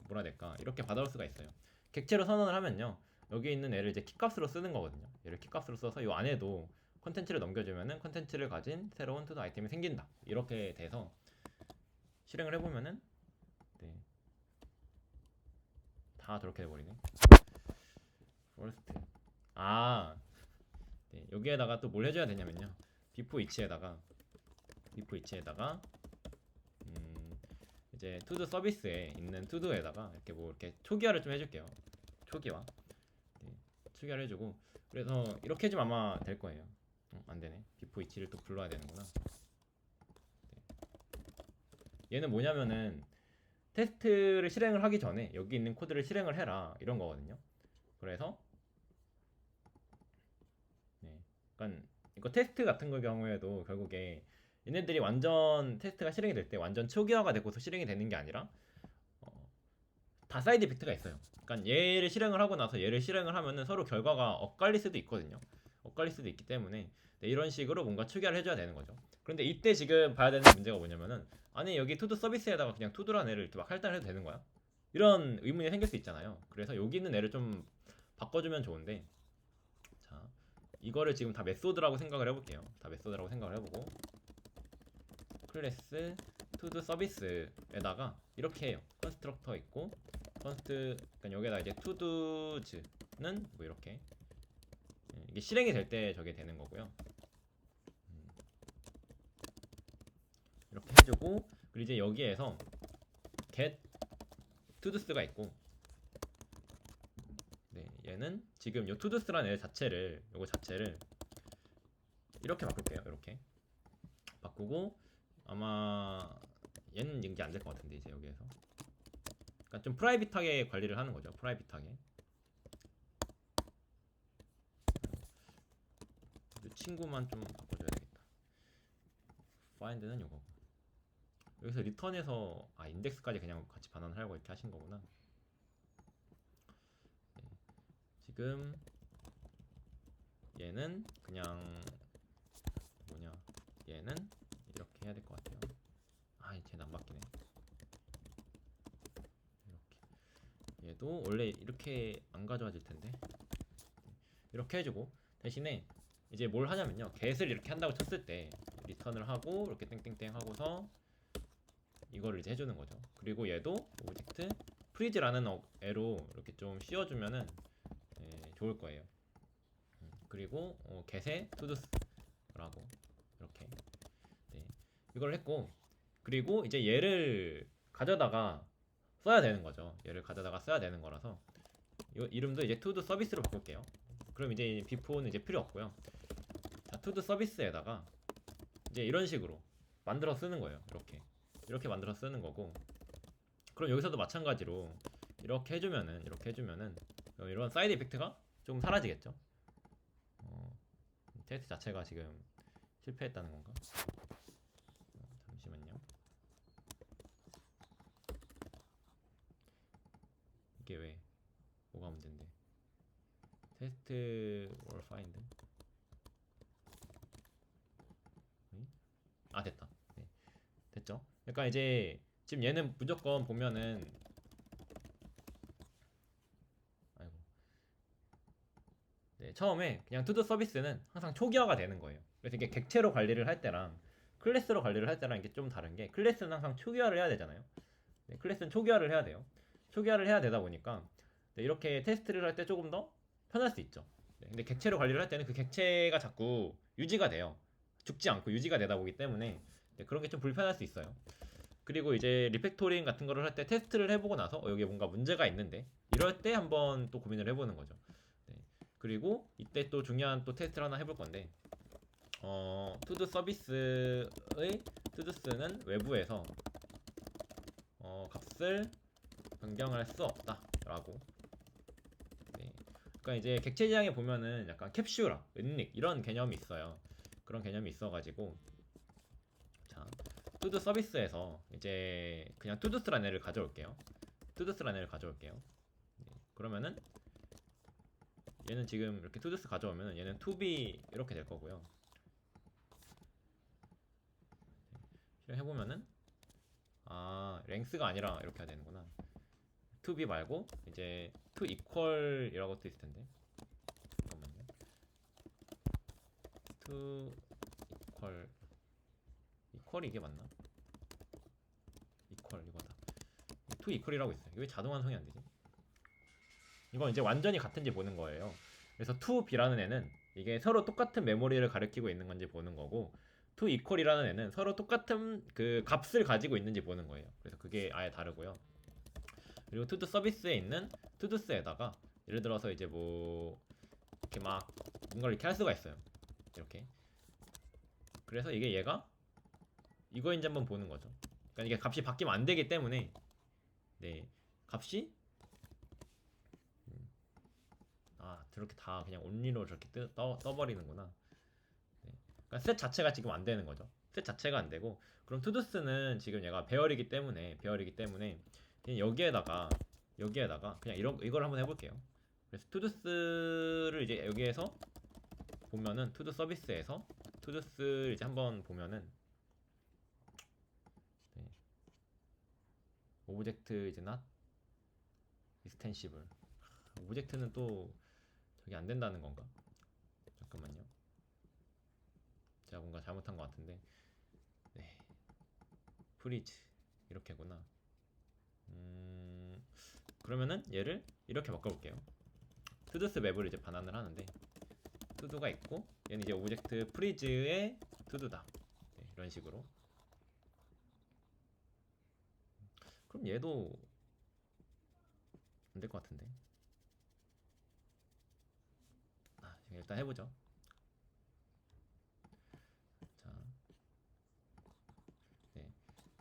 뭐라 해야 될까 이렇게 받아올 수가 있어요. 객체로 선언을 하면요 여기 있는 애를 이제 키값으로 쓰는 거거든요. 얘를 키값으로 써서 요 안에도 콘텐츠를 넘겨주면은 콘텐츠를 가진 새로운 투도 아이템이 생긴다. 이렇게 돼서 실행을 해보면은 네. 다 저렇게 돼버리네. first. 네. 여기에다가 또 뭘 해줘야 되냐면요. before each에다가 이제 투도 서비스에 있는 투도에다가 이렇게 뭐 이렇게 초기화를 좀 해줄게요. 초기화. 네. 초기화를 해주고 그래서 이렇게 해주면 아마 될 거예요. 안 되네. before each를 또 불러야 되는구나. 네. 얘는 뭐냐면은 테스트를 실행을 하기 전에 여기 있는 코드를 실행을 해라 이런 거거든요. 그래서 네, 그러니까 이거 테스트 같은 거 경우에도 결국에 얘네들이 완전 테스트가 실행이 될 때 완전 초기화가 되고서 실행이 되는 게 아니라 다 사이드 이펙트가 있어요. 그러니까 얘를 실행을 하고 나서 얘를 실행을 하면은 서로 결과가 엇갈릴 수도 있거든요. 엇갈릴 수도 있기 때문에 네, 이런 식으로 뭔가 초기화를 해줘야 되는 거죠. 그런데 이때 지금 봐야 되는 문제가 뭐냐면은 아니 여기 투두 서비스에다가 그냥 투두라는 애를 이렇게 막 할당을 해도 되는 거야? 이런 의문이 생길 수 있잖아요. 그래서 여기 있는 애를 좀 바꿔주면 좋은데 자 이거를 지금 다 메소드라고 생각을 해볼게요. 다 메소드라고 생각을 해보고 클래스 투두 서비스에다가 이렇게 해요. 컨스트럭터 있고 그러니까 여기에다 이제 투두즈는 뭐 이렇게 이게 실행이 될 때 저게 되는 거고요. 이렇게 해주고 그리고 이제 여기에서 get todo스가 있고 네 얘는 지금 요 todo스라는 애 자체를 요거 자체를 이렇게 바꿀게요. 이렇게 바꾸고 아마 얘는 이게 안 될 것 같은데 이제 여기에서 그러니까 좀 프라이빗하게 관리를 하는 거죠. 프라이빗하게 친구만 좀 바꿔줘야 되겠다. find는 요거 여기서 리턴에서 인덱스까지 그냥 같이 반환을 하려고 이렇게 하신 거구나. 네. 지금 얘는 그냥 뭐냐 얘는 이렇게 해야 될 것 같아요. 쟤는 안 바뀌네. 이렇게 얘도 원래 이렇게 안 가져와질 텐데 이렇게 해주고 대신에 이제 뭘 하냐면요 get을 이렇게 한다고 쳤을 때 리턴을 하고 이렇게 땡땡땡 하고서 이거를 이제 해주는 거죠. 그리고 얘도 오브젝트 프리즈라는 애로 이렇게 좀 씌워주면은 좋을 거예요. 그리고 get의 todo라고 이렇게 네, 이걸 했고 그리고 이제 얘를 가져다가 써야 되는 거죠. 얘를 가져다가 써야 되는 거라서 이 이름도 이제 to do 서비스로 바꿀게요. 그럼 이제 before는 이제 필요 없고요. 자, to do 서비스에다가 이제 이런 식으로 만들어 쓰는 거예요. 이렇게 만들어 쓰는 거고 그럼 여기서도 마찬가지로 이렇게 해주면은 이런 사이드 이펙트가 좀 사라지겠죠. 테스트 자체가 지금 실패했다는 건가? 잠시만요. 이게 왜 뭐가 문제인데? 테스트 or find. 아 됐다. 네, 됐죠? 그러니까 이제 지금 얘는 무조건 보면은 아이고 네, 처음에 그냥 투두 서비스는 항상 초기화가 되는 거예요. 그래서 이게 객체로 관리를 할 때랑 클래스로 관리를 할 때랑 이게 좀 다른 게 클래스는 항상 초기화를 해야 되잖아요. 네, 클래스는 초기화를 해야 돼요. 초기화를 해야 되다 보니까 네, 이렇게 테스트를 할 때 조금 더 편할 수 있죠. 네, 근데 객체로 관리를 할 때는 그 객체가 자꾸 유지가 돼요. 죽지 않고 유지가 되다 보기 때문에 네, 그런 게 좀 불편할 수 있어요. 그리고 이제 리팩토링 같은 거를 할 때 테스트를 해보고 나서 여기에 뭔가 문제가 있는데 이럴 때 한번 또 고민을 해보는 거죠. 네. 그리고 이때 또 중요한 또 테스트를 하나 해볼 건데 투두 서비스의 투두스는 외부에서 값을 변경할 수 없다라고. 네. 그러니까 이제 객체 지향에 보면은 약간 캡슐화, 은닉 이런 개념이 있어요. 그런 개념이 있어가지고 자 투두 서비스에서 이제 그냥 투두스라는 애를 가져올게요. 투두스라는 애를 가져올게요. 네. 그러면은 얘는 지금 이렇게 투두스 가져오면은 얘는 투비 이렇게 될 거고요. 실행해보면은 아 랭스가 아니라 이렇게 해야 되는구나. 투비 말고 이제 투 이퀄이라고 또 있을 텐데 잠깐만요. 투 이퀄 이퀄이 이게 맞나? 이퀄 이거다. 투 이퀄이라고 있어요. 이게 왜 자동 완성이 안 되지? 이건 이제 완전히 같은지 보는 거예요. 그래서 투b라는 애는 이게 서로 똑같은 메모리를 가리키고 있는 건지 보는 거고 투 이퀄이라는 애는 서로 똑같은 그 값을 가지고 있는지 보는 거예요. 그래서 그게 아예 다르고요. 그리고 투두 서비스에 있는 투두스에다가 예를 들어서 이제 뭐 이렇게 막 뭔가를 이렇게 할 수가 있어요. 이렇게. 그래서 이게 얘가 이거인지 한번 보는 거죠. 그러니까 이게 값이 바뀌면 안 되기 때문에 네 값이 저렇게 다 그냥 온리로 저렇게 떠버리는구나. 네. 그러니까 셋 자체가 지금 안 되는 거죠. 셋 자체가 안 되고 그럼 투두스는 지금 얘가 배열이기 때문에 그냥 여기에다가 그냥 이걸 한번 해볼게요. 그래서 투두스를 이제 여기에서 보면은 투두 서비스에서 투두스 이제 한번 보면은 네. 오브젝트 이제 not extensible. 오브젝트는 또 저게 안 된다는 건가? 잠깐만요. 제가 뭔가 잘못한 것 같은데. 네. 프리즈 이렇게구나. 그러면은 얘를 이렇게 바꿔볼게요. 투두스 맵을 이제 반환을 하는데 투두가 있고 얘는 이제 오브젝트 프리즈의 투두다. 네, 이런 식으로. 그럼 얘도 안 될 것 같은데. 일단 해보죠. 자, 네.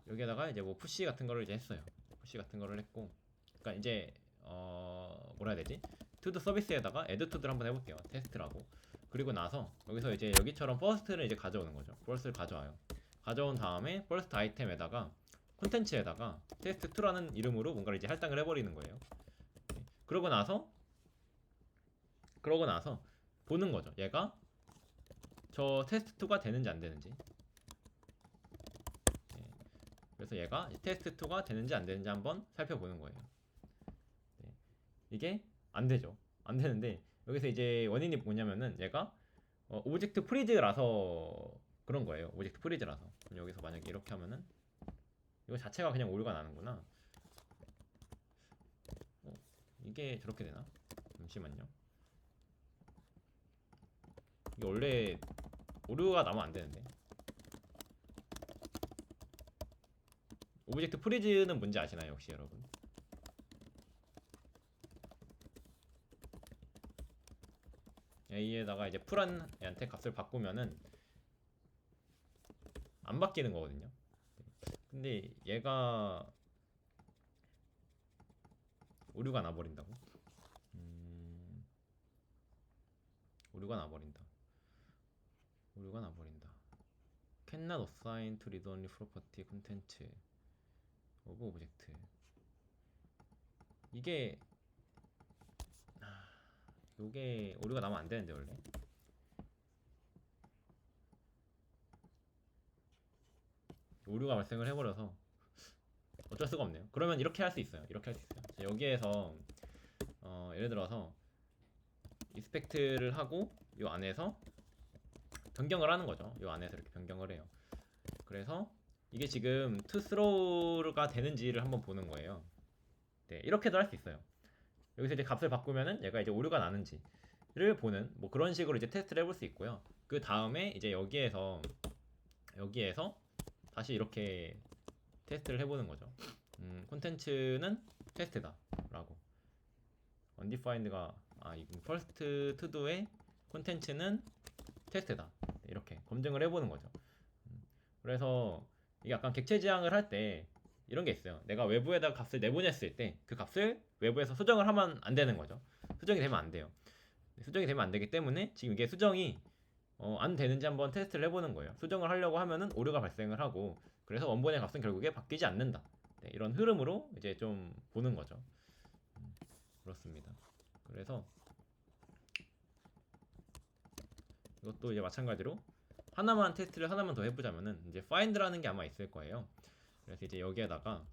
여기에다가 이제 뭐 푸시 같은 거를 이제 했어요. 푸시 같은 거를 했고, 그러니까 이제 뭐라 해야 되지? 투두 서비스에다가 애드 투두를 한번 해볼게요. 테스트라고. 그리고 나서 여기서 이제 여기처럼 퍼스트를 이제 가져오는 거죠. 퍼스트를 가져와요. 가져온 다음에 퍼스트 아이템에다가 콘텐츠에다가 테스트2라는 이름으로 뭔가를 이제 할당을 해버리는 거예요. 네. 그러고 나서 보는 거죠. 얘가 저 테스트2가 되는지 안 되는지. 네. 그래서 얘가 테스트2가 되는지 안 되는지 한번 살펴보는 거예요. 네. 이게 안 되죠. 안 되는데 여기서 이제 원인이 뭐냐면은 얘가 오브젝트 프리즈라서 그런 거예요. 오브젝트 프리즈라서. 그럼 여기서 만약에 이렇게 하면은 이거 자체가 그냥 오류가 나는구나. 이게 저렇게 되나? 잠시만요. 이게 원래 오류가 나면 안 되는데. 오브젝트 프리즈는 뭔지 아시나요, 혹시 여러분? A에다가 이제 풀한 애한테 값을 바꾸면은 안 바뀌는 거거든요. 근데 얘가 오류가 나버린다고? 오류가 나버린다. 오류가 나버린다. cannot assign to read only property content of object. 이게 요게 오류가 나면 안 되는데 원래. 오류가 발생을 해버려서 어쩔 수가 없네요. 그러면 이렇게 할 수 있어요. 이렇게 할 수 있어요. 자, 여기에서 예를 들어서 인스펙트를 하고 요 안에서 변경을 하는 거죠. 요 안에서 이렇게 변경을 해요. 그래서 이게 지금 toThrow가 되는지를 한번 보는 거예요. 네, 이렇게도 할 수 있어요. 여기서 이제 값을 바꾸면은 얘가 이제 오류가 나는지를 보는 뭐 그런 식으로 이제 테스트를 해볼 수 있고요. 그 다음에 이제 여기에서 다시 이렇게 테스트를 해보는 거죠. 콘텐츠는 테스트다라고. undefined가 이건 first to do의 콘텐츠는 테스트다. 이렇게 검증을 해보는 거죠. 그래서 이게 약간 객체 지향을 할 때 이런 게 있어요. 내가 외부에다 값을 내보냈을 때 그 값을 외부에서 수정을 하면 안 되는 거죠. 수정이 되면 안 돼요. 수정이 되면 안 되기 때문에 지금 이게 수정이 안 되는지 한번 테스트를 해보는 거예요. 수정을 하려고 하면은 오류가 발생을 하고 그래서 원본의 값은 결국에 바뀌지 않는다. 네, 이런 흐름으로 이제 좀 보는 거죠. 그렇습니다. 그래서 이것도 이제 마찬가지로 하나만 테스트를 하나만 더 해보자면은 이제 find라는 게 아마 있을 거예요. 그래서 이제 여기에다가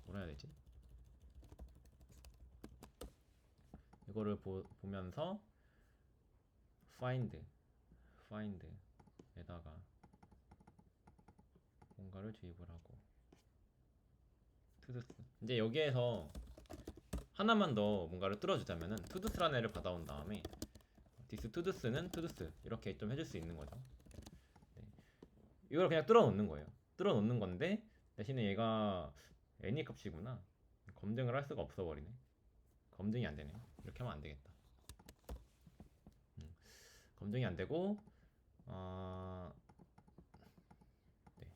뭐라 해야 되지? 이거를 보면서 find에다가 뭔가를 주입을 하고 todo스. 이제 여기에서 하나만 더 뭔가를 뚫어주자면은 todo스라는 애를 받아온 다음에 this todo스는 todo스 이렇게 좀 해줄 수 있는 거죠. 네. 이걸 그냥 뚫어놓는 거예요. 뚫어놓는 건데 대신에 얘가 any 값이구나. 검증을 할 수가 없어 버리네. 검증이 안 되네. 이렇게 하면 안 되겠다. 검증이 안 되고 네.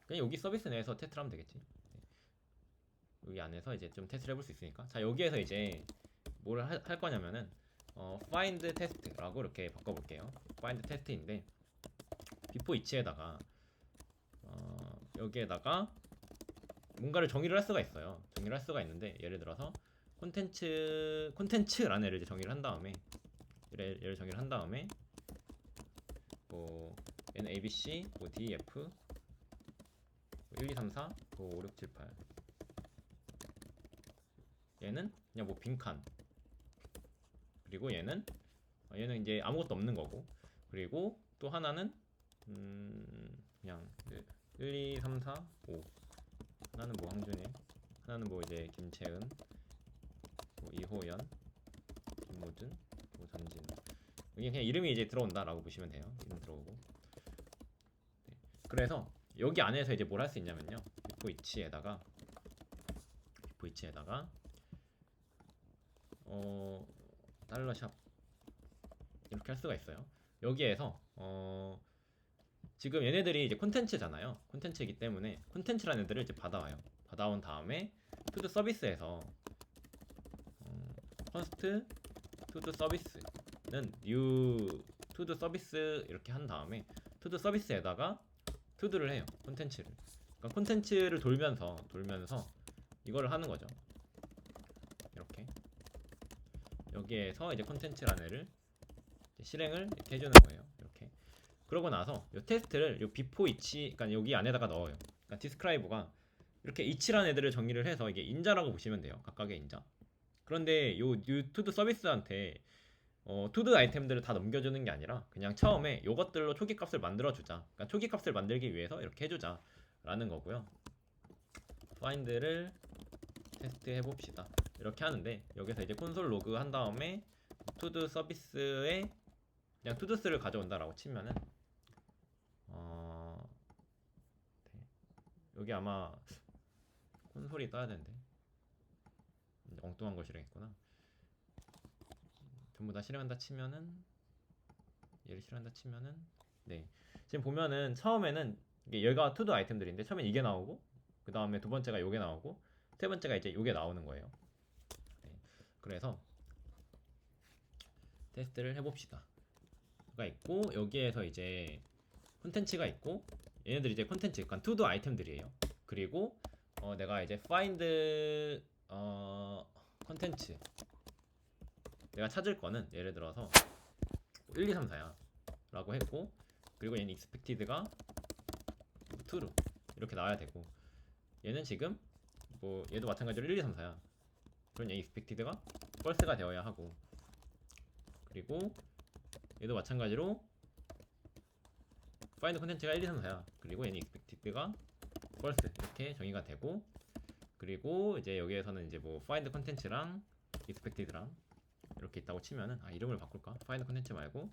그냥 여기 서비스 내에서 테스트를 하면 되겠지. 네. 여기 안에서 이제 좀 테스트를 해볼 수 있으니까. 자, 여기에서 이제 뭘 할 거냐면은 find test라고 이렇게 바꿔볼게요. find test인데 before each에다가 여기에다가 뭔가를 정의를 할 수가 있어요. 정의를 할 수가 있는데 예를 들어서 콘텐츠라는 애를 이제 정의를 한 다음에 얘를 정의를 한 다음에 뭐 얘는 ABC, 뭐 DF, 1, 2, 3, 4, 5, 6, 7, 8 얘는 그냥 뭐 빈칸 그리고 얘는 이제 아무것도 없는 거고 그리고 또 하나는 그냥 1, 2, 3, 4, 5 하나는 뭐 황준일 하나는 뭐 이제 김채은 뭐 이호연 김모준 뭐 전진 이게 그냥 이름이 이제 들어온다라고 보시면 돼요. 이름 들어오고 네. 그래서 여기 안에서 이제 뭘 할 수 있냐면요 before each에다가 달러샵 이렇게 할 수가 있어요. 여기에서 지금 얘네들이 이제 콘텐츠잖아요. 콘텐츠이기 때문에 콘텐츠라는 애들을 이제 받아온 다음에 투드 서비스에서 first 투드 서비스는 new 투드 서비스 이렇게 한 다음에 투드 서비스에다가 투드를 해요. 콘텐츠를. 그러니까 콘텐츠를 돌면서 이거를 하는 거죠. 이렇게 여기에서 이제 콘텐츠라는 애를 이제 실행을 이렇게 해주는 거예요. 이렇게. 그러고 나서 이 테스트를 요 before each, 그러니까 여기 안에다가 넣어요. 그러니까 describe가 이렇게 each라는 애들을 정의를 해서 이게 인자라고 보시면 돼요. 각각의 인자. 그런데 요 new to do 서비스한테 to do 아이템들을 다 넘겨주는 게 아니라 그냥 처음에 요것들로 초기 값을 만들어주자. 그러니까 초기 값을 만들기 위해서 이렇게 해주자라는 거고요. find를 테스트해 봅시다. 이렇게 하는데 여기서 이제 콘솔 로그 한 다음에 to do 서비스에 그냥 to도스를 가져온다라고 치면은 네. 여기 아마 콘솔이 떠야 되는데 엉뚱한 걸 실행했구나. 전부 다 실행한다 치면은 얘를 실행한다 치면은 네 지금 보면은 처음에는 얘가 투두 아이템들인데 처음엔 이게 나오고 그 다음에 두 번째가 요게 나오고 세 번째가 이제 요게 나오는 거예요. 네. 그래서 테스트를 해봅시다. 가 있고 여기에서 이제 콘텐츠가 있고 얘네들이 이제 콘텐츠, 그러니까 투두 아이템들이에요. 그리고 내가 이제 find 콘텐츠 내가 찾을 거는 예를 들어서 1, 2, 3, 4야 라고 했고, 그리고 얘는 expected가 true 이렇게 나와야 되고, 얘는 지금 뭐 얘도 마찬가지로 1, 2, 3, 4야. 그럼 얘 expected가 false가 되어야 하고, 그리고 얘도 마찬가지로 find 콘텐츠가 1, 2, 3, 4야. 그리고 얘는 expected가 false 이렇게 정의가 되고, 그리고 이제 여기에서는 이제 뭐 find 콘텐츠랑 expected랑 이렇게 있다고 치면은, 이름을 바꿀까? find 콘텐츠 말고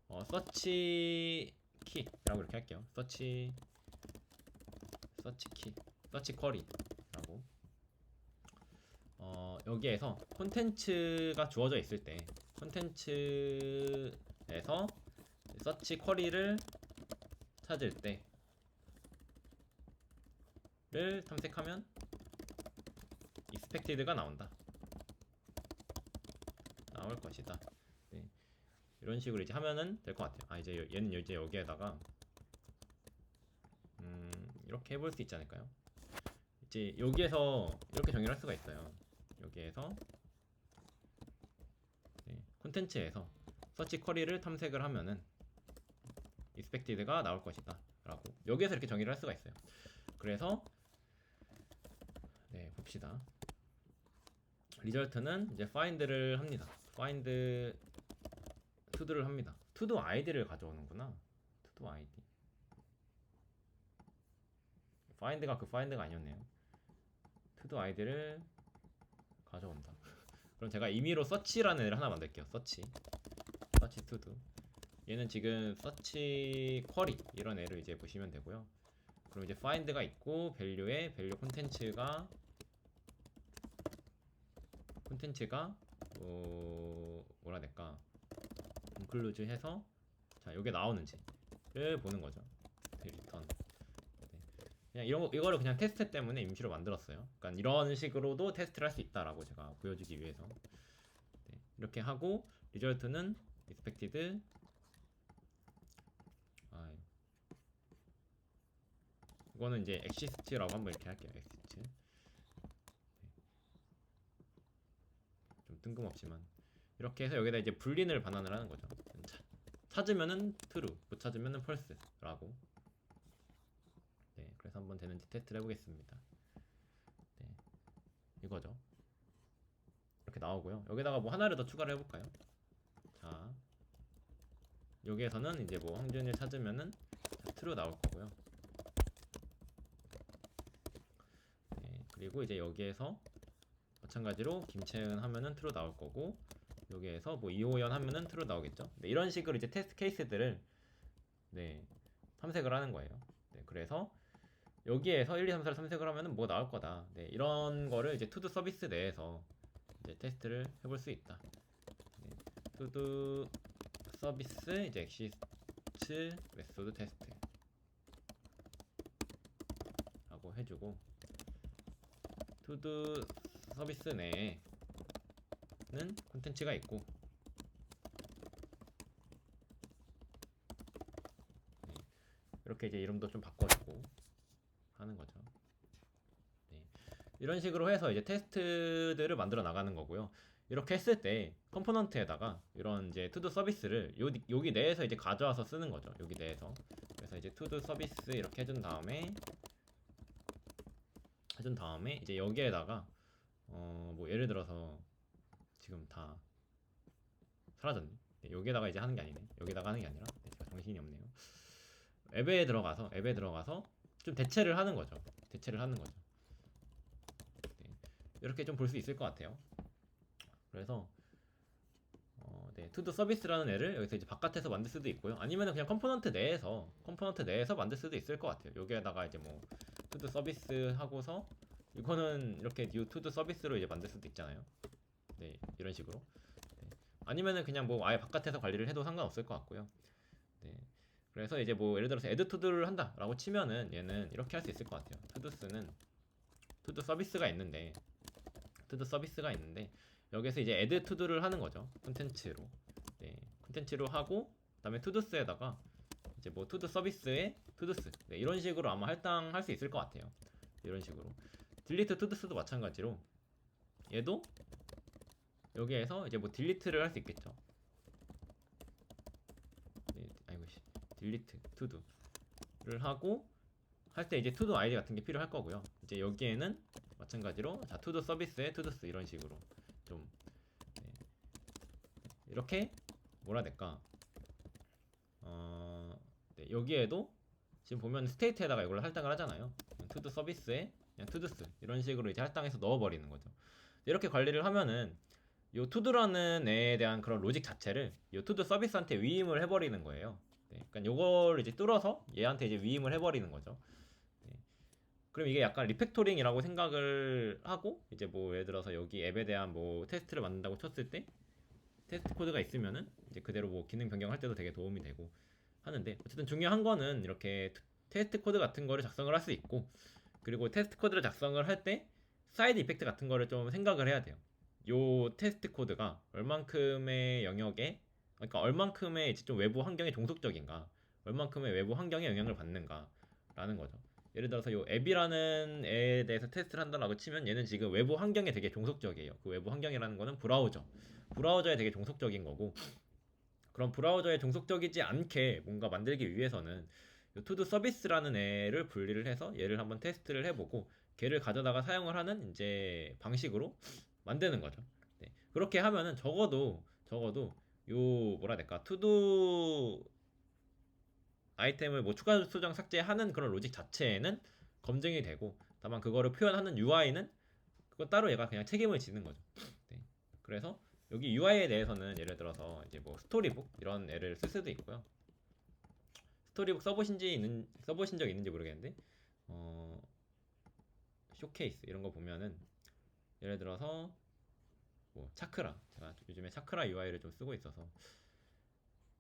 search key라고 이렇게 할게요. search key, search query라고. 여기에서 콘텐츠가 주어져 있을 때 콘텐츠에서 search query를 찾을 때를 탐색하면 expected가 나올 것이다. 네. 이런 식으로 이제 하면은 될 것 같아요. 이제 얘는 이제 여기에다가 이렇게 해볼 수 있지 않을까요? 이제 여기에서 이렇게 정의를 할 수가 있어요. 여기에서 콘텐츠에서 서치 쿼리를 탐색을 하면은 expected가 나올 것이다 라고 여기에서 이렇게 정의를 할 수가 있어요. 그래서 봅시다. 리절트는 이제 find를 합니다. find to도를 합니다. to id를 가져오는구나. to id. find가 find가 아니었네요. to id를 가져온다. 그럼 제가 임의로 search라는 애를 하나 만들게요. search to do. 얘는 지금 search query 이런 애를 이제 보시면 되고요. 그럼 이제 find가 있고 valu에 value 콘텐츠가 뭐라 될까? conclude 해서 자, 요게 나오는지를 보는 거죠. return. 그냥 이거를 그냥 테스트 때문에 임시로 만들었어요. 그러니까 이런 식으로도 테스트를 할 수 있다라고 제가 보여주기 위해서. 이렇게 하고 리절트는 expected 이거는 이제 exist라고 한번 이렇게 할게요. exist. 좀 뜬금없지만 이렇게 해서 여기다 이제 불린을 반환을 하는 거죠. 찾으면은 true, 못 찾으면은 false라고. 그래서 한번 되는지 테스트를 해보겠습니다. 이거죠. 이렇게 나오고요. 여기다가 뭐 하나를 더 추가를 해볼까요? 자, 여기에서는 이제 뭐 황준일 찾으면은 true 나올 거고요. 그리고 이제 여기에서 마찬가지로 김채은 하면은 true 나올 거고, 여기에서 뭐 이호연 하면은 true 나오겠죠. 이런 식으로 이제 테스트 케이스들을 탐색을 하는 거예요. 그래서 여기에서 1, 2, 3, 4를 탐색을 하면은 뭐 나올 거다. 이런 거를 이제 투두 서비스 내에서 이제 테스트를 해볼 수 있다. 투두 서비스 이제 exist 메소드 테스트 라고 해주고, 투두 서비스 내에는 콘텐츠가 있고 이렇게 이제 이름도 좀 바꿔주고 하는 거죠. 이런 식으로 해서 이제 테스트들을 만들어 나가는 거고요. 이렇게 했을 때 컴포넌트에다가 이런 이제 투두 서비스를 여기 내에서 이제 가져와서 쓰는 거죠. 여기 내에서. 그래서 이제 투두 서비스 이렇게 해준 다음에 이제 여기에다가 뭐 예를 들어서 지금 다 사라졌네. 여기에다가 이제 하는 게 아니네. 여기다가 하는 게 아니라 제가 정신이 없네요. 앱에 들어가서 좀 대체를 하는 거죠. 이렇게 좀 볼 수 있을 것 같아요. 그래서 투두 서비스라는 애를 여기서 이제 바깥에서 만들 수도 있고요. 아니면 그냥 컴포넌트 내에서 만들 수도 있을 것 같아요. 여기에다가 이제 뭐 투두 서비스 하고서 이거는 이렇게 new 투두 서비스로 이제 만들 수도 있잖아요. 이런 식으로. 아니면은 그냥 뭐 아예 바깥에서 관리를 해도 상관없을 것 같고요. 그래서 이제 뭐 예를 들어서 add to도를 한다라고 치면은 얘는 이렇게 할 수 있을 것 같아요. 투두스는 투두 서비스가 있는데 여기서 이제 add to도를 하는 거죠. 콘텐츠로 하고 그다음에 투두스에다가 이제 뭐 투두 서비스에 투두스 네, 이런 식으로 아마 할당할 수 있을 것 같아요. 이런 식으로 딜리트 투두스도 마찬가지로 얘도 여기에서 이제 뭐 딜리트를 할 수 있겠죠. 네, 아이고 씨 딜리트 투두를 하고 할 때 이제 투두 아이디 같은 게 필요할 거고요. 이제 여기에는 마찬가지로 자 투두 서비스에 투두스 이런 식으로 좀 네, 이렇게 뭐라 해야 될까 네, 여기에도 지금 보면 스테이트에다가 이걸 할당을 하잖아요. 투두 서비스에 그냥 투두스 이런 식으로 이제 할당해서 넣어버리는 거죠. 이렇게 관리를 하면은 요 투두라는 애에 대한 그런 로직 자체를 요 투두 서비스한테 위임을 해버리는 거예요. 네, 그러니까 요걸 이제 뚫어서 얘한테 이제 위임을 해버리는 거죠. 네. 그럼 이게 약간 리팩토링이라고 생각을 하고 이제 뭐 예를 들어서 여기 앱에 대한 뭐 테스트를 만든다고 쳤을 때 테스트 코드가 있으면은 이제 그대로 뭐 기능 변경할 때도 되게 도움이 되고 하는데 어쨌든 중요한 거는 이렇게 테스트 코드 같은 거를 작성을 할 수 있고 그리고 테스트 코드를 작성을 할 때 사이드 이펙트 같은 거를 좀 생각을 해야 돼요. 요 테스트 코드가 얼만큼의 영역에 그러니까 얼만큼의 이제 좀 외부 환경에 종속적인가 얼만큼의 외부 환경에 영향을 받는가 라는 거죠. 예를 들어서 요 앱이라는 애에 대해서 테스트를 한다고 치면 얘는 지금 외부 환경에 되게 종속적이에요. 그 외부 환경이라는 거는 브라우저에 되게 종속적인 거고 그런 브라우저에 종속적이지 않게 뭔가 만들기 위해서는 요 투두 서비스라는 애를 분리를 해서 얘를 한번 테스트를 해보고 걔를 가져다가 사용을 하는 이제 방식으로 만드는 거죠. 네. 그렇게 하면은 적어도 요 뭐라 해야 될까 투두 아이템을 뭐 추가 수정 삭제하는 그런 로직 자체에는 검증이 되고 다만 그거를 표현하는 UI는 그거 따로 얘가 그냥 책임을 지는 거죠. 네. 그래서 여기 UI에 대해서는 예를 들어서 이제 뭐 스토리북 이런 애를 쓸 수도 있고요. 스토리북 써보신 적 있는지 모르겠는데 쇼케이스 이런 거 보면은 예를 들어서 뭐 차크라 제가 요즘에 차크라 UI를 좀 쓰고 있어서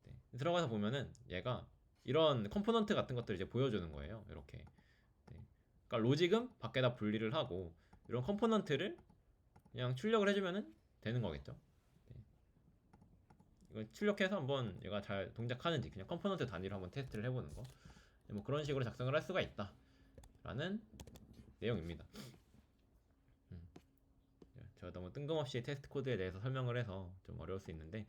네. 들어가서 보면은 얘가 이런 컴포넌트 같은 것들을 이제 보여주는 거예요. 이렇게 네. 그러니까 로직은 밖에다 분리를 하고 이런 컴포넌트를 그냥 출력을 해주면은 되는 거겠죠. 네. 이거 출력해서 한번 얘가 잘 동작하는지 그냥 컴포넌트 단위로 한번 테스트를 해보는 거. 네, 뭐 그런 식으로 작성을 할 수가 있다라는 내용입니다. 제가 너무 뜬금없이 테스트 코드에 대해서 설명을 해서 좀 어려울 수 있는데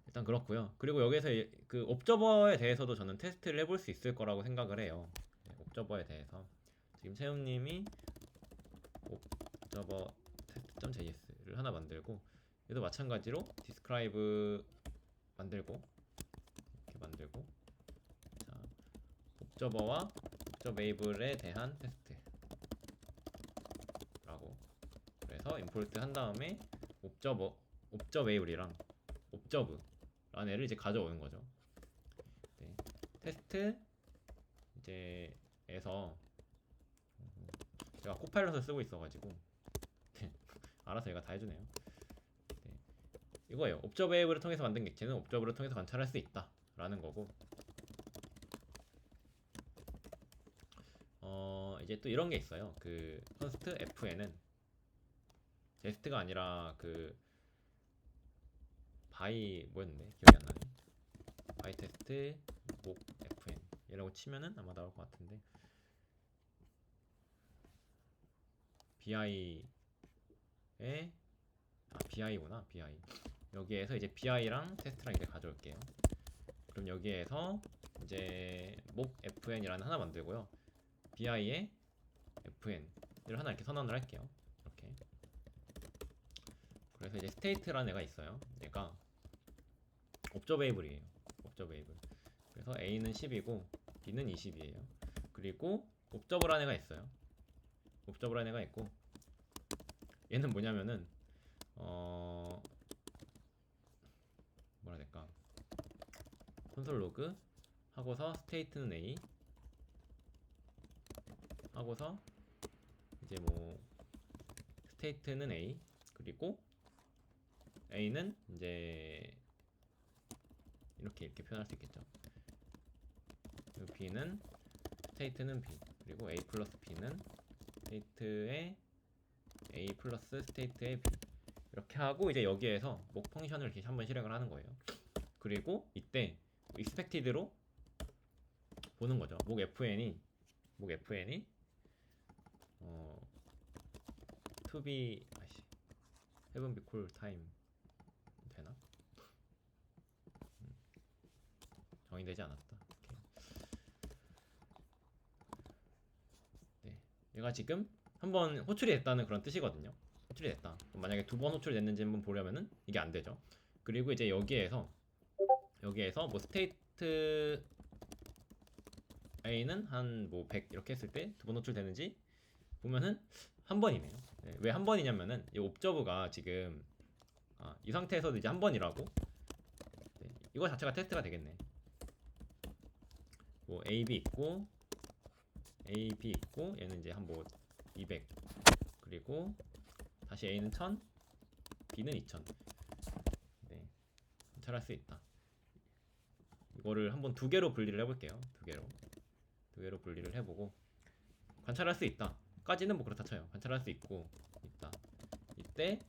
일단 그렇고요. 그리고 여기서 그 옵저버에 대해서도 저는 테스트를 해볼 수 있을 거라고 생각을 해요. 네, 옵저버에 대해서 지금 채용님이 옵저버 테스트.js를 하나 만들고 얘도 마찬가지로 describe 만들고 이렇게 만들고 자 옵저버와 옵저베이블에 대한 테스트라고 그래서 임포트 한 다음에 옵저베이블이랑 옵저브라는 애를 이제 가져오는 거죠. 네. 테스트 이제에서 제가 코파일럿을 쓰고 있어가지고 네. 알아서 얘가 다 해주네요. 네. 이거예요. 옵저베이블을 통해서 만든 객체는 옵저브를 통해서 관찰할 수 있다라는 거고. 이제 또 이런 게 있어요. 그 컨스트 fn은 제스트가 아니라 그 바이 뭐였는데 기억이 안 나네. 바이 테스트 목 fn 이라고 치면은 아마 나올 것 같은데 bi에 bi구나 bi 여기에서 이제 bi랑 테스트랑 이렇게 가져올게요. 그럼 여기에서 이제 목 fn이라는 하나 만들고요. bi에 fn을 하나 이렇게 선언을 할게요. 이렇게 그래서 이제 스테이트라는 애가 있어요. 얘가 옵저베이블이에요. 옵저베이블. 그래서 A는 10이고 B는 20이에요. 그리고 옵저브라는 애가 있어요. 옵저브라는 애가 있고 얘는 뭐냐면은 뭐라 해야 될까 콘솔 로그 하고서 스테이트는 A 하고서 이제 뭐 스테이트는 A 그리고 A는 이제 이렇게 표현할 수 있겠죠. 그리고 B는 스테이트는 B 그리고 A 플러스 B는 스테이트의 A 플러스 스테이트의 B 이렇게 하고 이제 여기에서 목 펑션을 이렇게 한번 실행을 하는 거예요. 그리고 이때 expected로 보는 거죠. 목 FN이 to be heaven be cool time 되나? 정의되지 않았다. 오케이. 네, 얘가 지금 한번 호출이 됐다는 그런 뜻이거든요. 호출이 됐다. 그럼 만약에 두 번 호출이 됐는지 한번 보려면은 이게 안 되죠. 그리고 이제 여기에서 뭐 스테이트 A는 한 뭐 100 이렇게 했을 때 두 번 호출되는지 보면은 한 번이네요. 네, 왜 한 번이냐면은 이 옵저브가 지금 이 상태에서도 이제 한 번이라고. 네, 이거 자체가 테스트가 되겠네. 뭐 AB 있고 얘는 이제 한 뭐 200 그리고 다시 A는 1000 B는 2000. 네, 관찰할 수 있다. 이거를 한번 두 개로 분리를 해볼게요. 두 개로 분리를 해보고 관찰할 수 있다 까지는 뭐 그렇다 쳐요. 관찰할 수 있고 있다. 이때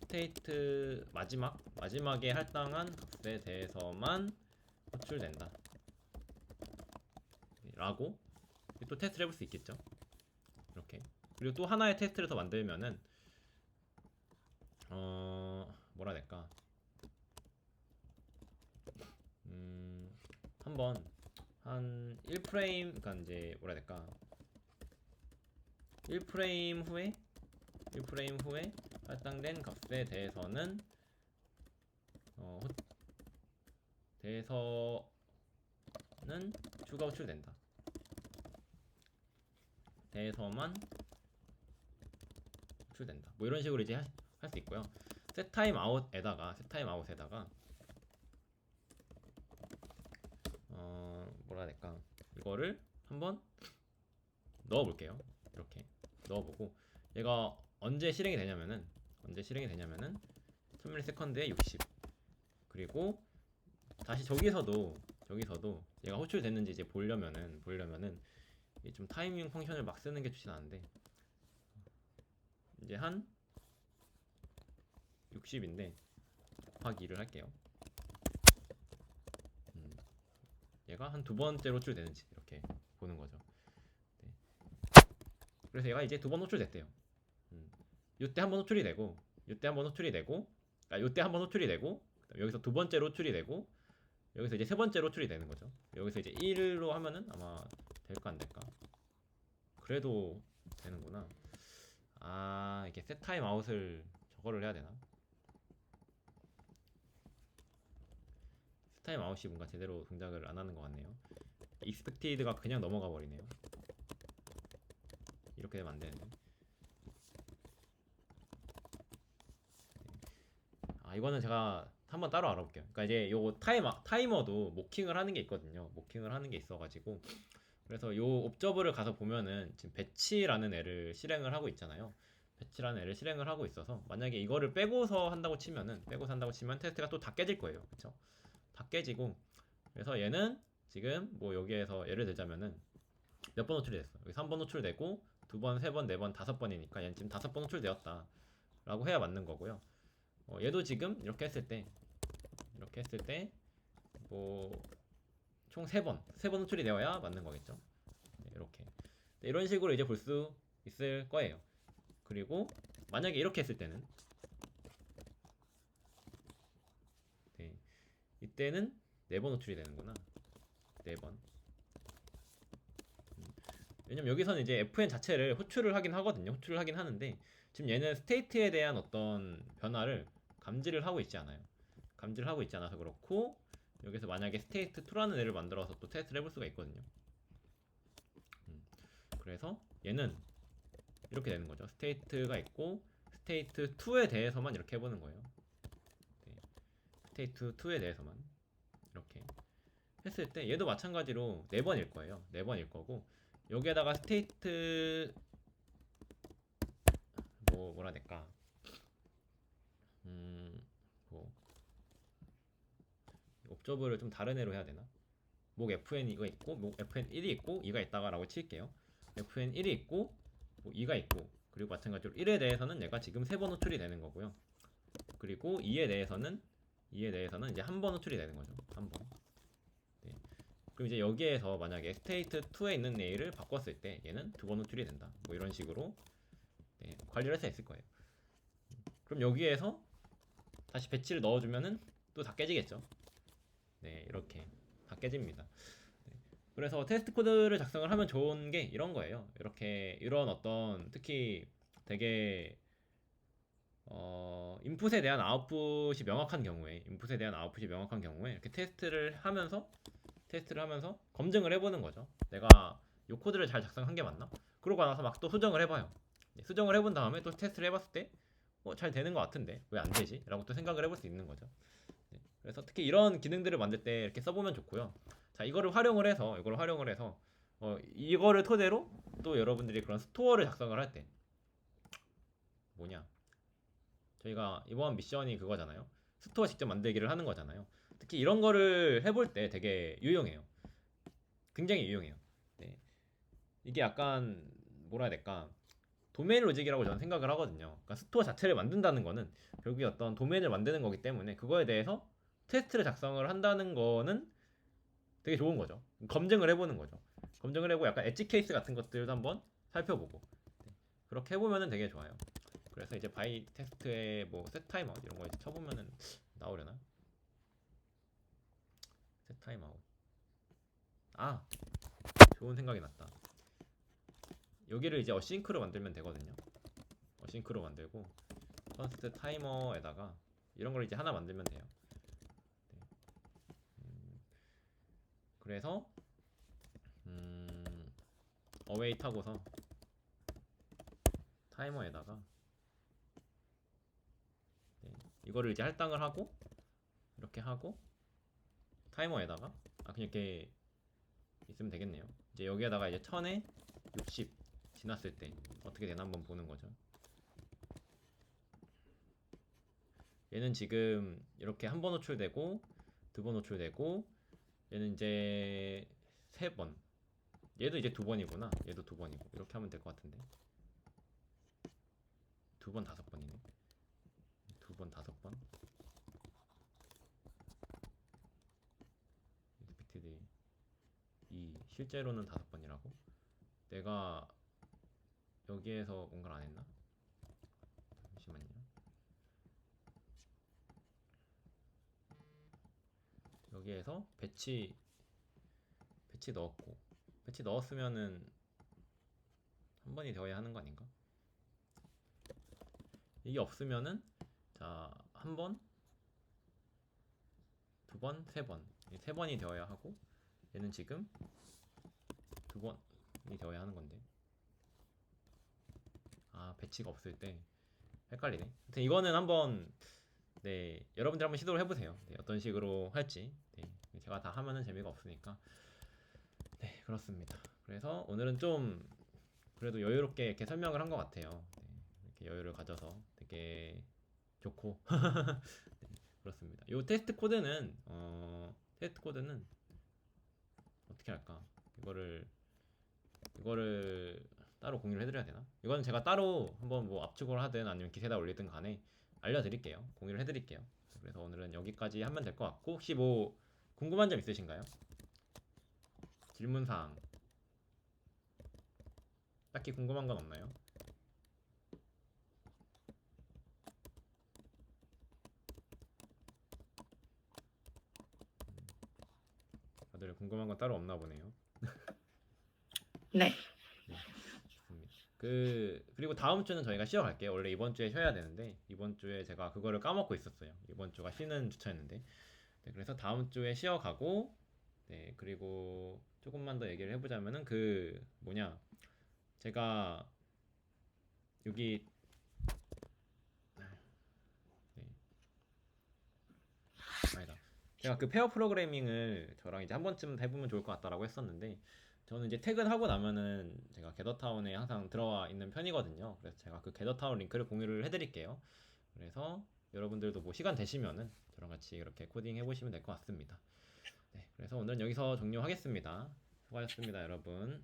스테이트 마지막에 할당한 값에 대해서만 호출된다 라고 또 테스트를 해볼 수 있겠죠. 이렇게. 그리고 또 하나의 테스트를 더 만들면은 뭐라 해야 될까? 한번 한 1프레임, 그러니까 이제 뭐라 해야 될까? 1프레임 후에 할당된 값에 대해서는 추가 호출된다. 대해서만 호출된다. 뭐 이런 식으로 이제 할 수 있고요. setTimeout에다가 뭐라 해야 될까? 이거를 한번 넣어볼게요. 이렇게 넣어보고 얘가 언제 실행이 되냐면은 1000ms에 60 그리고 다시 저기서도 얘가 호출됐는지 이제 보려면은 이게 좀 타이밍 펑션을 막 쓰는 게 좋진 않은데 이제 한 60인데 곱하기 2를 할게요. 얘가 한 두 번째로 호출되는지 이렇게 보는 거죠. 네. 그래서 얘가 이제 두 번 호출됐대요. 요때 한 번 호출이 되고 요때 한 번 호출이 되고 여기서 두 번째로 호출이 되고 여기서 이제 세 번째로 호출이 되는 거죠. 여기서 이제 1로 하면은 아마 될까 안 될까? 그래도 되는구나. 이게 셋 타임 아웃을 저거를 해야 되나? 셋 타임 아웃이 뭔가 제대로 동작을 안 하는 것 같네요. 익스펙티드가 그냥 넘어가 버리네요. 이렇게 되면 안 되는데. 이거는 제가 한번 따로 알아볼게요. 그러니까 이제 요 타이머도 모킹을 하는 게 있거든요. 모킹을 하는 게 있어가지고 그래서 요 옵저버를 가서 보면은 지금 배치라는 애를 실행을 하고 있잖아요. 배치라는 애를 실행을 하고 있어서 만약에 이거를 빼고서 한다고 치면 테스트가 또 다 깨질 거예요. 그쵸? 다 깨지고 그래서 얘는 지금 뭐 여기에서 예를 들자면은 몇 번 호출이 됐어. 여기 3번 호출되고 2번, 3번, 4번, 5번이니까 얘는 지금 5번 호출되었다 라고 해야 맞는 거고요. 얘도 지금 이렇게 했을 때 뭐 총 3번 호출이 되어야 맞는 거겠죠. 네, 이렇게. 네, 이런 식으로 이제 볼 수 있을 거예요. 그리고 만약에 이렇게 했을 때는 네, 이때는 4번 호출이 되는구나. 4번. 왜냐면 여기서는 이제 FN 자체를 호출을 하긴 하거든요. 호출을 하긴 하는데 지금 얘는 스테이트에 대한 어떤 변화를 감지를 하고 있지 않아요. 감지를 하고 있지 않아서 그렇고 여기서 만약에 state2라는 애를 만들어서 또 테스트를 해볼 수가 있거든요. 그래서 얘는 이렇게 되는 거죠. state가 있고 state2에 대해서만 이렇게 해보는 거예요. 네. state2에 대해서만 이렇게 했을 때 얘도 마찬가지로 4번일 거예요. 4번일 거고 여기에다가 state 뭐라 해야 될까? 뭐 옵저버를 좀 다른 애로 해야 되나? 목 FN 이거 있고 목 FN 1이 있고 2가 있다가 라고 칠게요. FN 1이 있고 뭐 2가 있고, 그리고 마찬가지로 1에 대해서는 얘가 지금 3번 호출이 되는 거고요. 그리고 2에 대해서는 이제 한 번 호출이 되는 거죠. 한 번. 네. 그럼 이제 여기에서 만약에 스테이트 2에 있는 A를 바꿨을 때 얘는 2번 호출이 된다. 뭐 이런 식으로 네, 관리를 할 수 있을 거예요. 그럼 여기에서 다시 배치를 넣어주면은 또 다 깨지겠죠. 네, 이렇게 다 깨집니다. 네. 그래서 테스트 코드를 작성을 하면 좋은 게 이런 거예요. 이렇게 이런 어떤 특히 되게 인풋에 대한 아웃풋이 명확한 경우에 이렇게 테스트를 하면서 검증을 해보는 거죠. 내가 이 코드를 잘 작성한 게 맞나? 그러고 나서 막 또 수정을 해봐요. 네, 수정을 해본 다음에 또 테스트를 해봤을 때 잘 되는 것 같은데 왜 안 되지? 라고 또 생각을 해볼 수 있는 거죠. 네, 그래서 특히 이런 기능들을 만들 때 이렇게 써보면 좋고요. 자, 이거를 활용을 해서 이거를 토대로 또 여러분들이 그런 스토어를 작성을 할 때 뭐냐? 저희가 이번 미션이 그거잖아요. 스토어 직접 만들기를 하는 거잖아요. 특히 이런 거를 해볼 때 되게 유용해요. 굉장히 유용해요. 네. 이게 약간 뭐라 해야 될까? 도메인 로직이라고 저는 생각을 하거든요. 그러니까 스토어 자체를 만든다는 거는 결국에 어떤 도메인을 만드는 거기 때문에 그거에 대해서 테스트를 작성을 한다는 거는 되게 좋은 거죠. 검증을 해보는 거죠. 검증을 해보고 약간 엣지 케이스 같은 것들도 한번 살펴보고 네. 그렇게 해보면은 되게 좋아요. 그래서 이제 바이 텍스트에 뭐 셋타임아웃 이런 거 이제 쳐보면은 나오려나? 셋타임아웃. 아, 좋은 생각이 났다. 여기를 이제 어싱크로 만들면 되거든요. 어싱크로 만들고 퍼스트 타이머에다가 이런 걸 이제 하나 만들면 돼요. 네. 그래서 어웨이트 하고서 타이머에다가 네. 이거를 이제 할당을 하고 이렇게 하고 타이머에다가 그냥 이렇게 있으면 되겠네요. 이제 여기에다가 이제 1000에 60 지났을 때 어떻게 되나 한번 보는 거죠. 얘는 지금 이렇게 한 번 호출되고 2번 호출되고 얘는 이제 3번. 얘도 이제 2번이구나. 얘도 2번이고 이렇게 하면 될 것 같은데 2번 5번이네. 2번 5번. expected 2 실제로는 5번이라고? 내가 여기에서 뭔가를 안 했나? 잠시만요. 여기에서 배치 넣었고 배치 넣었으면은 한 번이 되어야 하는 거 아닌가? 이게 없으면은 자, 한 번, 2번, 3번. 3번이 되어야 하고 얘는 지금 2번이 되어야 하는 건데. 아, 배치가 없을 때 헷갈리네. 하여튼 이거는 한번 네, 여러분들 한번 시도를 해보세요. 네, 어떤 식으로 할지. 네, 제가 다 하면은 재미가 없으니까. 네, 그렇습니다. 그래서 오늘은 좀 그래도 여유롭게 이렇게 설명을 한 것 같아요. 네, 이렇게 여유를 가져서 되게 좋고. 네, 그렇습니다. 이 테스트 코드는 어떻게 할까? 이거를 따로 공유를 해드려야 되나? 이거는 제가 따로 한번 뭐 압축을 하든 아니면 기세다 올리든 간에 알려드릴게요. 공유를 해드릴게요. 그래서 오늘은 여기까지 하면 될 것 같고 혹시 뭐 궁금한 점 있으신가요? 질문사항 딱히 궁금한 건 없나요? 다들 궁금한 건 따로 없나 보네요. 네. 네, 좋습니다. 그리고 다음 주는 저희가 쉬어갈게요. 원래 이번 주에 쉬어야 되는데 이번 주에 제가 그거를 까먹고 있었어요. 이번 주가 쉬는 주차였는데. 네, 그래서 다음 주에 쉬어가고 네, 그리고 조금만 더 얘기를 해보자면은 제가 여기 네, 아니다. 제가 그 페어 프로그래밍을 저랑 이제 한 번쯤 해보면 좋을 것 같다라고 했었는데 저는 이제 퇴근하고 나면은 제가 게더타운에 항상 들어와 있는 편이거든요. 그래서 제가 그 게더타운 링크를 공유를 해드릴게요. 그래서 여러분들도 뭐 시간 되시면은 저랑 같이 이렇게 코딩 해보시면 될 것 같습니다. 네, 그래서 오늘은 여기서 종료하겠습니다. 수고하셨습니다, 여러분.